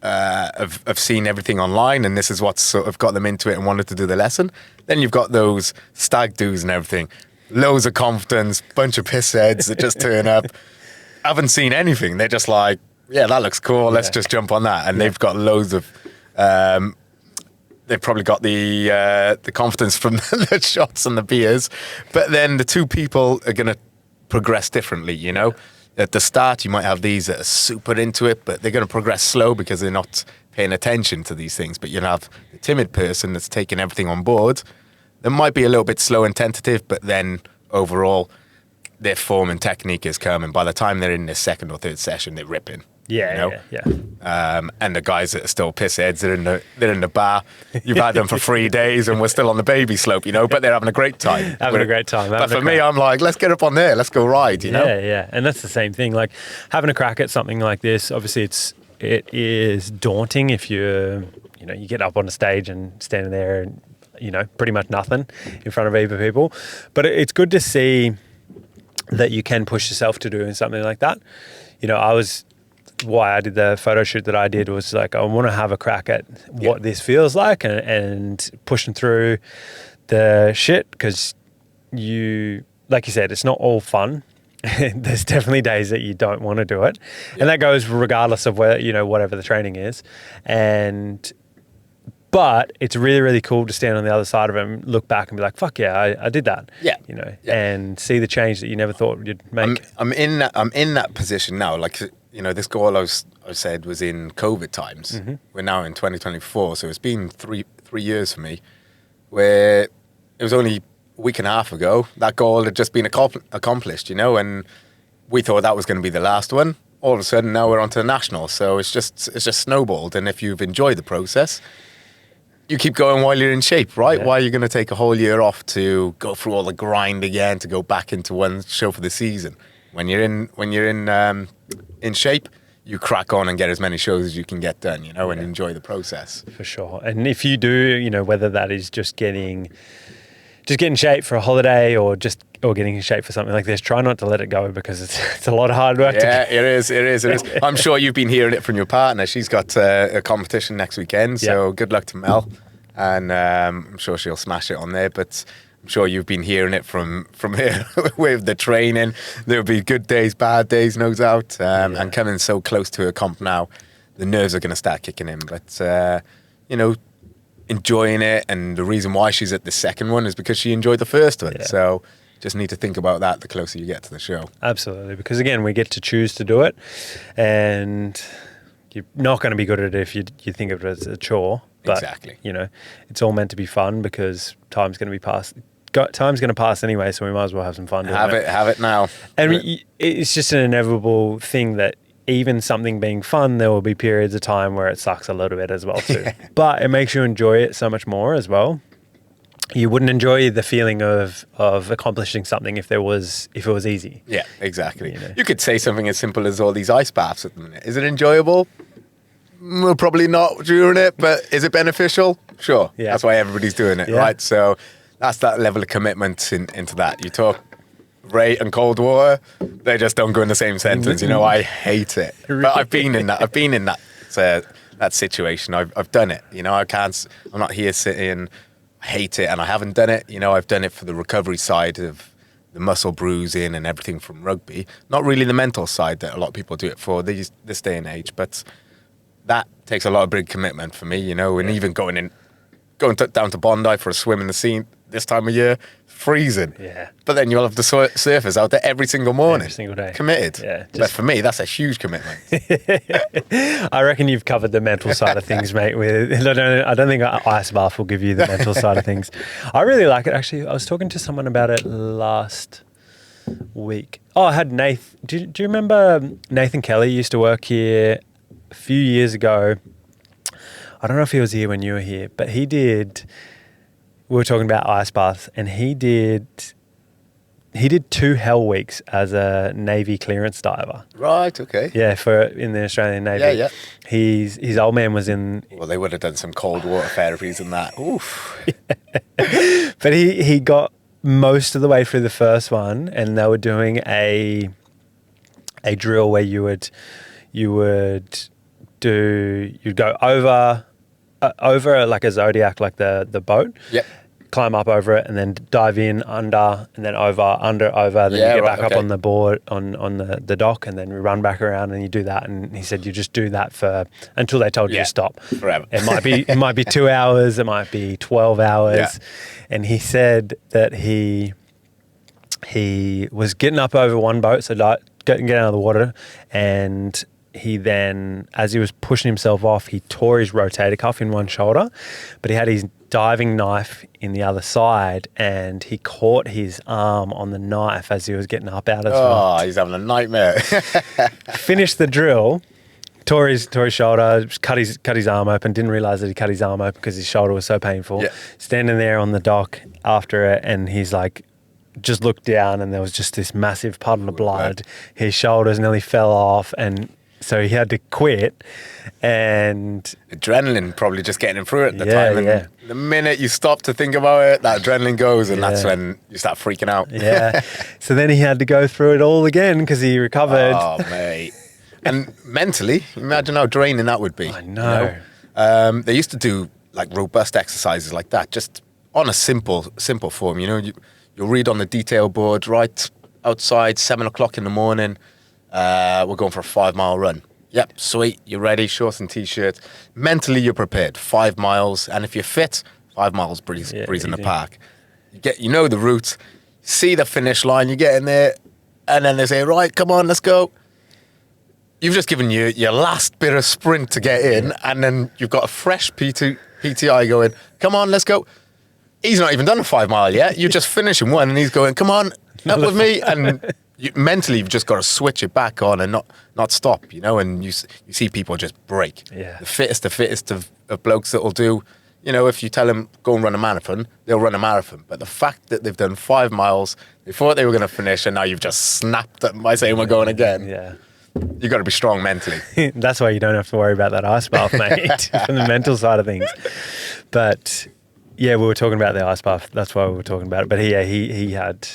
have seen everything online and this is what's sort of got them into it and wanted to do the lesson. Then you've got those stag do's and everything. Loads of confidence, bunch of piss heads that just turn up. Haven't seen anything. They're just like, yeah, that looks cool. Let's just jump on that. And they've got loads of... they've probably got the confidence from the shots and the beers. But then the two people are going to progress differently, At the start, you might have these that are super into it, but they're going to progress slow because they're not paying attention to these things. But you'll have the timid person that's taking everything on board. They might be a little bit slow and tentative, but then overall, their form and technique is coming. By the time they're in their second or third session, they're ripping. Yeah. And the guys that are still pissheads, they're in the bar. You've had them for 3 days, and we're still on the baby slope, but they're having a great time. But for me, I'm like, let's get up on there, let's go ride, Yeah, and that's the same thing. Like having a crack at something like this. Obviously, it is daunting if you get up on a stage and standing there and pretty much nothing in front of either people. But it's good to see that you can push yourself to doing something like that. Why I did the photo shoot that I did was like, I want to have a crack at what this feels like and pushing through the shit, because like you said, it's not all fun. There's definitely days that you don't want to do it. And that goes regardless of where, whatever the training is. But it's really, really cool to stand on the other side of it and look back and be like, fuck yeah, I did that. And see the change that you never thought you'd make. I'm in that position now. Like, this goal I said was in COVID times. Mm-hmm. We're now in 2024, so it's been three years for me, where it was only a week and a half ago, that goal had just been accomplished, you know, and we thought that was going to be the last one. All of a sudden, now we're on to the national. So it's just snowballed. And if you've enjoyed the process, you keep going while you're in shape, right? Yeah. Why are you going to take a whole year off to go through all the grind again to go back into one show for the season? When you're in shape, you crack on and get as many shows as you can get done, you know, and enjoy the process. For sure. And if you do, you know, whether that is just getting in shape for a holiday or getting in shape for something like this, try not to let it go, because it's a lot of hard work. Yeah, it is. I'm sure you've been hearing it from your partner. She's got a competition next weekend, so good luck to Mel. And I'm sure she'll smash it on there, but I'm sure you've been hearing it from her with the training. There'll be good days, bad days, no doubt. And coming so close to a comp now, the nerves are going to start kicking in. But, you know, enjoying it, and the reason why she's at the second one is because she enjoyed the first one. Yeah. So just need to think about that the closer you get to the show. Absolutely, because again, we get to choose to do it, and you're not going to be good at it if you think of it as a chore. But, Exactly. you know, it's all meant to be fun, because time's going to pass anyway, so we might as well have some fun doing it. Have it now. And it's just an inevitable thing that even something being fun, there will be periods of time where it sucks a little bit as well too. But it makes you enjoy it so much more as well. You wouldn't enjoy the feeling of accomplishing something if it was easy. Yeah, exactly. You know. You could say something as simple as all these ice baths at the minute. Is it enjoyable? Well, probably not during it, but is it beneficial? Sure. Yeah. That's why everybody's doing it, right? So that's that level of commitment into that. You talk rate and cold water, they just don't go in the same sentence. You know, I hate it. But I've been in that. I've been in that situation. I've done it. You know, I'm not here sitting, I hate it, and I haven't done it. You know, I've done it for the recovery side of the muscle bruising and everything from rugby. Not really the mental side that a lot of people do it for this day and age, but that takes a lot of big commitment for me, you know, and even going down to Bondi for a swim in the sea this time of year, freezing. Yeah. But then you'll have the surfers out there every single morning. Every single day. Committed. Yeah, But for me, that's a huge commitment. I reckon you've covered the mental side of things, mate. I don't think ice bath will give you the mental side of things. I really like it, actually. I was talking to someone about it last week. Oh, I had Nathan. Do you remember Nathan Kelly used to work here a few years ago? I don't know if he was here when you were here, but he did. We were talking about ice baths, and he did 2 hell weeks as a Navy clearance diver. Right, okay. Yeah, in the Australian Navy. Yeah. His old man was in. Well, they would have done some cold water therapies and that. Oof. But he got most of the way through the first one, and they were doing a drill where you'd go over like a Zodiac, like the boat. Yep. Climb up over it and then dive in under, and then over, then you get back up on the board on the dock, and then we run back around, and you do that. And he said you just do that until they told you to stop. Forever. It might be 2 hours, it might be 12 hours. Yeah. And he said that he was getting up over one boat, so getting out of the water, and he then, as he was pushing himself off, he tore his rotator cuff in one shoulder, but he had his diving knife in the other side, and he caught his arm on the knife as he was getting up out of the Oh, he's having a nightmare. Finished the drill, tore his shoulder, cut his arm open, didn't realise that he cut his arm open because his shoulder was so painful. Yeah. Standing there on the dock after it, and he's like, just looked down, and there was just this massive puddle of blood. His shoulders nearly fell off, and so he had to quit. And adrenaline probably just getting him through it at the time. And the minute you stop to think about it, that adrenaline goes, and that's when you start freaking out. Yeah. So then he had to go through it all again because he recovered. Oh, mate. And mentally, imagine how draining that would be. I know. You know? They used to do like robust exercises like that, just on a simple form. You know, you'll read on the detail board, right outside, 7 o'clock in the morning, we're going for a 5-mile run. Yep, sweet, you're ready, shorts and t-shirts. Mentally, you're prepared. 5 miles, and if you're fit, 5 miles breeze in the park. You know the route, see the finish line, you get in there, and then they say, right, come on, let's go. You've just given your last bit of sprint to get in, and then you've got a fresh PTI going, come on, let's go. he's not even done a 5 mile yet. You're just finishing one, and he's going, "Come on, up with me!" And mentally, you've just got to switch it back on and not stop, you know. And you see people just break. Yeah. The fittest of blokes that will do. You know, if you tell them go and run a marathon, they'll run a marathon. But the fact that they've done 5 miles, they thought they were going to finish, and now you've just snapped them by saying we're going again. Yeah. You got to be strong mentally. That's why you don't have to worry about that ice bath, mate, from the mental side of things. But yeah, we were talking about the ice bath. That's why we were talking about it. But he had,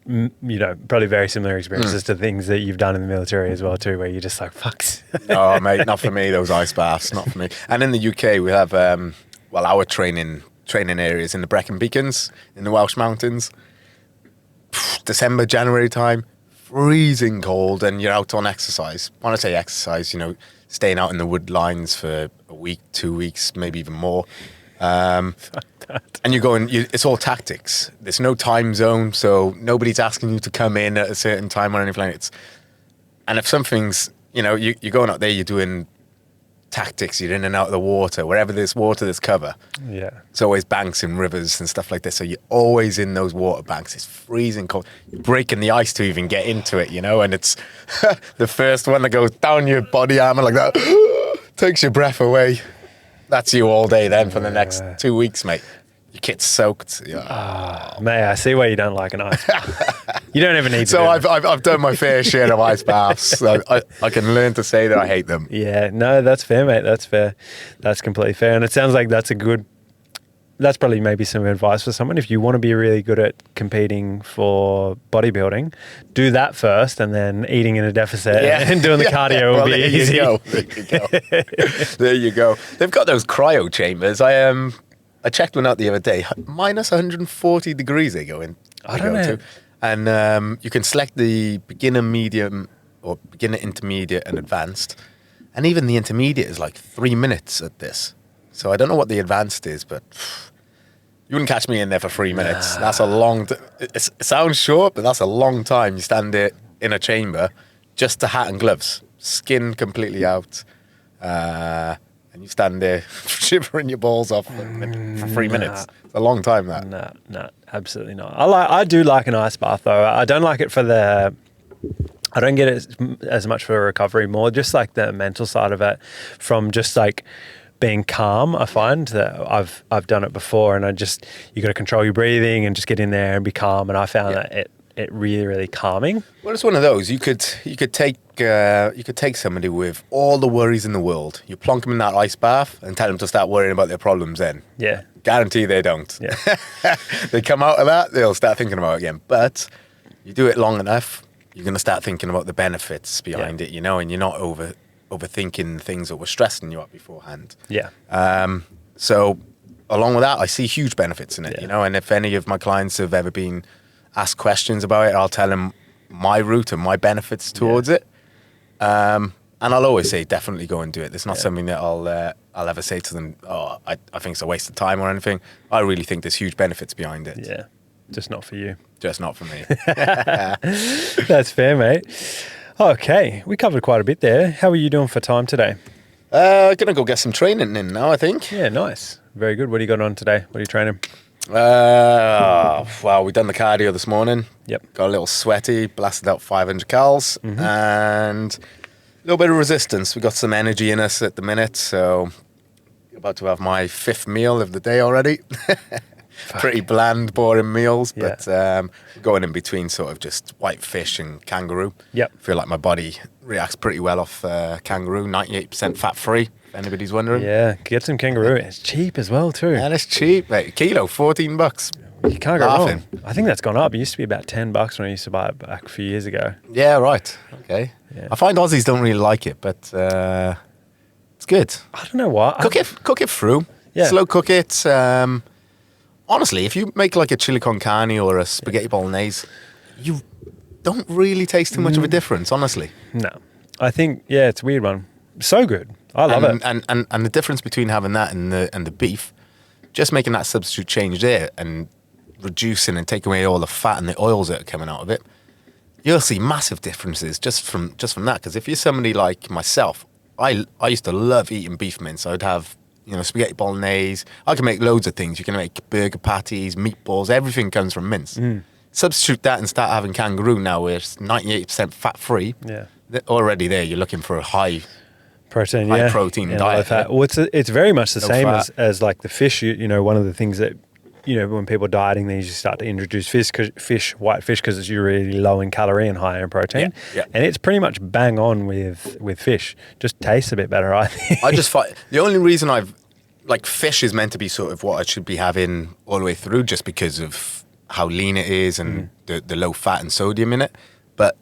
you know, probably very similar experiences to things that you've done in the military as well too, where you're just like, fuck. Oh, mate, not for me, those ice baths, not for me. And in the UK, we have, our training areas in the Brecon Beacons, in the Welsh Mountains. December, January time, freezing cold, and you're out on exercise. When I say exercise, you know, staying out in the wood lines for a week, 2 weeks, maybe even more. And you're going, it's all tactics. There's no time zone, so nobody's asking you to come in at a certain time or anything like that. And if something's, you know, you're going out there, you're doing tactics, you're in and out of the water, wherever there's water, there's cover. Yeah. It's always banks and rivers and stuff like this. So you're always in those water banks. It's freezing cold. You're breaking the ice to even get into it, you know, and it's the first one that goes down your body armor like that, takes your breath away. That's you all day then for the next 2 weeks, mate. Your kit's soaked. Yeah. Mate, I see why you don't like an ice bath. You don't ever need to. So I've done my fair share of ice baths. So I can learn to say that I hate them. Yeah, no, that's fair, mate. That's fair. That's completely fair. And it sounds like that's probably maybe some advice for someone. If you want to be really good at competing for bodybuilding, do that first, and then eating in a deficit and doing the cardio will be easy. There you go. They've got those cryo chambers. I checked one out the other day. Minus 140 degrees they go in. I don't know. To. And you can select the beginner, medium, or beginner, intermediate, and advanced. And even the intermediate is like 3 minutes at this. So I don't know what the advanced is, but you wouldn't catch me in there for 3 minutes. That's a long... It sounds short, but that's a long time. You stand there in a chamber, just the hat and gloves, skin completely out. And you stand there shivering your balls off for 3 minutes. It's a long time, that. No, absolutely not. I do like an ice bath, though. I don't like it for the... I don't get it as much for recovery, more just like the mental side of it, from just like being calm. I find that I've done it before, and you got to control your breathing and just get in there and be calm. And I found that it really, really calming. Well, it's one of those. You could take somebody with all the worries in the world. You plonk them in that ice bath and tell them to start worrying about their problems. Then, yeah, guarantee they don't. Yeah. They come out of that, they'll start thinking about it again. But you do it long enough, you're going to start thinking about the benefits behind it, you know, and you're not overthinking things that were stressing you up beforehand. Yeah. So along with that, I see huge benefits in it, you know. And if any of my clients have ever been asked questions about it, I'll tell them my route and my benefits towards it. And I'll always say, definitely go and do it. There's not something that I'll ever say to them, oh, I think it's a waste of time or anything. I really think there's huge benefits behind it. Yeah, just not for you. Just not for me. That's fair, mate. Okay, we covered quite a bit there. How are you doing for time today? Gonna go get some training in now, I think. Yeah, nice. Very good. What do you got on today? What are you training? Well, we done the cardio this morning. Yep. Got a little sweaty, blasted out 500 cals, and a little bit of resistance. We got some energy in us at the minute, so about to have my 5th meal of the day already. Pretty bland, boring meals, but going in between sort of just white fish and kangaroo. Yep. I feel like my body reacts pretty well off kangaroo, 98% fat-free, if anybody's wondering. Yeah, get some kangaroo. It's cheap as well, too. And it's cheap, mate. Kilo, $14. You can't go wrong. I think that's gone up. It used to be about $10 when I used to buy it back a few years ago. Yeah, right. Okay. Yeah. I find Aussies don't really like it, but it's good. I don't know why. Cook it through. Yeah. Slow cook it. Honestly, if you make like a chili con carne or a spaghetti bolognese, you don't really taste too much of a difference, honestly. No. I think, it's a weird one. So good. I love it. And the difference between having that and the beef, just making that substitute change there and reducing and taking away all the fat and the oils that are coming out of it, you'll see massive differences just from that. Because if you're somebody like myself, I used to love eating beef mince. I'd have spaghetti bolognese. I can make loads of things. You can make burger patties, meatballs. Everything comes from mince. Substitute that and start having kangaroo now, where it's 98% fat free. Yeah. Already there, you're looking for a high Protein, protein and diet. low fat. Well, it's very much the Low same fat. as like the fish. One of the things that when people are dieting, they usually start to introduce white fish, because it's really low in calorie and high in protein. Yeah. And it's pretty much bang on with fish. Just tastes a bit better, I think. I just find the only reason fish is meant to be sort of what I should be having all the way through, just because of how lean it is and the low fat and sodium in it. But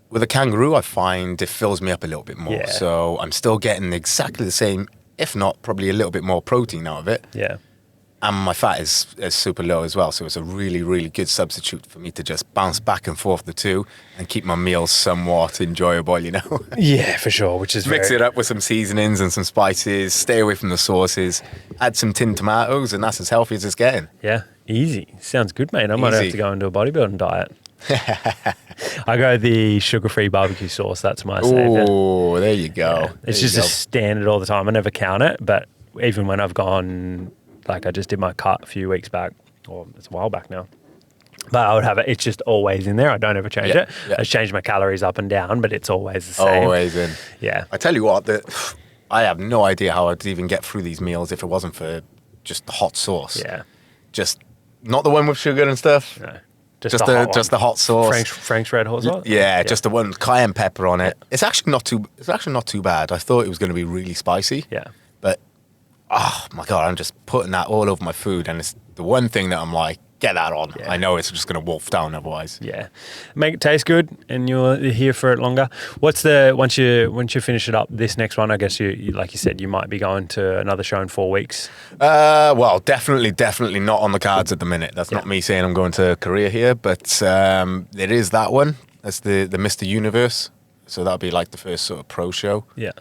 with a kangaroo, I find it fills me up a little bit more. Yeah. So I'm still getting exactly the same, if not probably a little bit more protein out of it. Yeah. And my fat is super low as well. So it's a really, really good substitute for me to just bounce back and forth the two and keep my meals somewhat enjoyable, Yeah, for sure. Which is Mix it up with some seasonings and some spices, stay away from the sauces, add some tinned tomatoes, and that's as healthy as it's getting. Yeah, easy. Sounds good, mate. I might have Easy. to go into a bodybuilding diet. I go the sugar-free barbecue sauce. That's my savior. Oh, there you go. Yeah. It's just a standard all the time. I never count it, but even when I've gone, like I just did my cut a few weeks back, or it's a while back now. But I would have it. It's just always in there. I don't ever change it. Yeah. I change my calories up and down, but it's always the same. Always in. Yeah. I tell you what, I have no idea how I'd even get through these meals if it wasn't for just the hot sauce. Yeah. Just not the one with sugar and stuff. No. Just the hot sauce. Frank's red hot sauce. Yeah, just the one with cayenne pepper on it. It's actually not too bad. I thought it was going to be really spicy. Yeah. But oh my god, I'm just putting that all over my food, and it's the one thing that I'm like, get that on. Yeah. I know it's just going to wolf down otherwise. Yeah, make it taste good, and you're here for it longer. What's once you finish it up, this next one? I guess you like you said, you might be going to another show in 4 weeks. Well, definitely not on the cards at the minute. That's not me saying I'm going to Korea here, but there is that one. That's the Mr. Universe. So that'll be like the first sort of pro show. Yeah.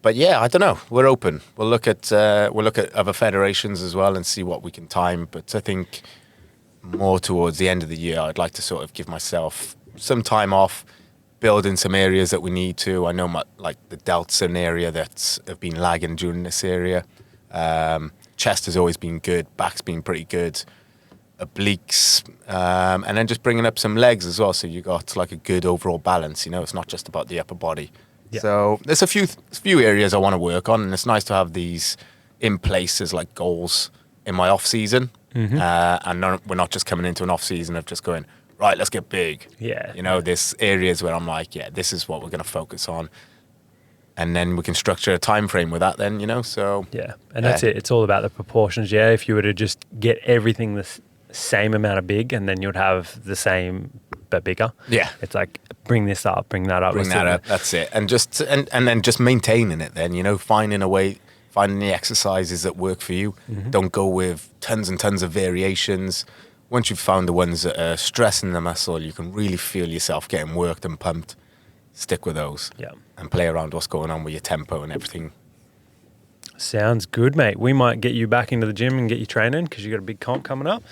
But yeah, I don't know. We're open. We'll look at other federations as well and see what we can time. But I think more towards the end of the year, I'd like to sort of give myself some time off, build in some areas that we need to. I know the delts an area that have been lagging during this area. Chest has always been good. Back's been pretty good. Obliques, and then just bringing up some legs as well. So you got like a good overall balance. It's not just about the upper body. Yeah. So there's a few areas I want to work on, and it's nice to have these in place as like goals in my off season. Mm-hmm. And we're not just coming into an off season of just going, right, let's get big. Yeah. There's areas where I'm like, yeah, this is what we're going to focus on, and then we can structure a time frame with that. Then so yeah, and that's it. It's all about the proportions. Yeah, if you were to just get everything the same amount of big, and then you'd have the same but bigger. Yeah, it's like bring this up, bring that up, That's it, and just and then just maintaining it. Then finding the exercises that work for you. Mm-hmm. Don't go with tons and tons of variations. Once you've found the ones that are stressing the muscle, you can really feel yourself getting worked and pumped. Stick with those. Yeah, and play around what's going on with your tempo and everything. Sounds good, mate. We might get you back into the gym and get you training because you got a big comp coming up.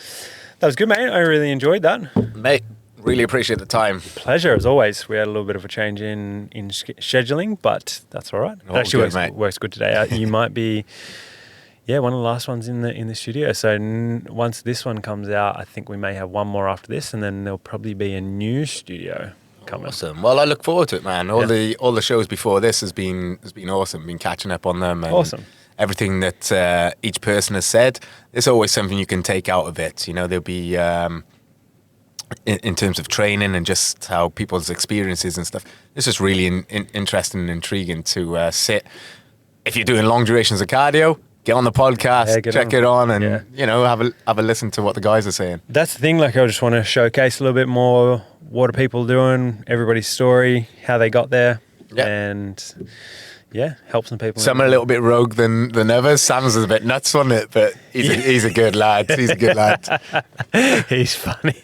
That was good, mate. I really enjoyed that, mate. Really appreciate the time. Pleasure, as always. We had a little bit of a change in scheduling, but that's all right. It actually works good today. You might be, one of the last ones in the studio. So once this one comes out, I think we may have one more after this, and then there'll probably be a new studio coming. Awesome. Well, I look forward to it, man. All the shows before this has been awesome. Been catching up on them. And awesome. Everything that each person has said. There's always something you can take out of it. There'll be. In terms of training and just how people's experiences and stuff, it's just really interesting and intriguing to sit. If you're doing long durations of cardio, get on the podcast, check it on, and have a listen to what the guys are saying. That's the thing. Like, I just want to showcase a little bit more. What are people doing? Everybody's story, how they got there, and help some people. Some are a little bit rogue than others. Sam's is a bit nuts on it, but he's a good lad. He's a good lad. He's funny.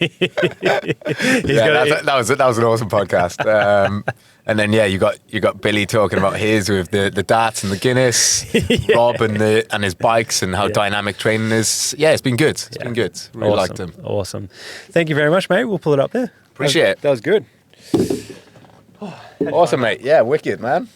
That was an awesome podcast. And then you got Billy talking about his with the darts and the Guinness, Rob and his bikes and how dynamic training is. Yeah, it's been good. It's been good. Really liked him. Awesome. Thank you very much, mate. We'll pull it up there. Appreciate it. That was good. Awesome, mate. Yeah, wicked, man.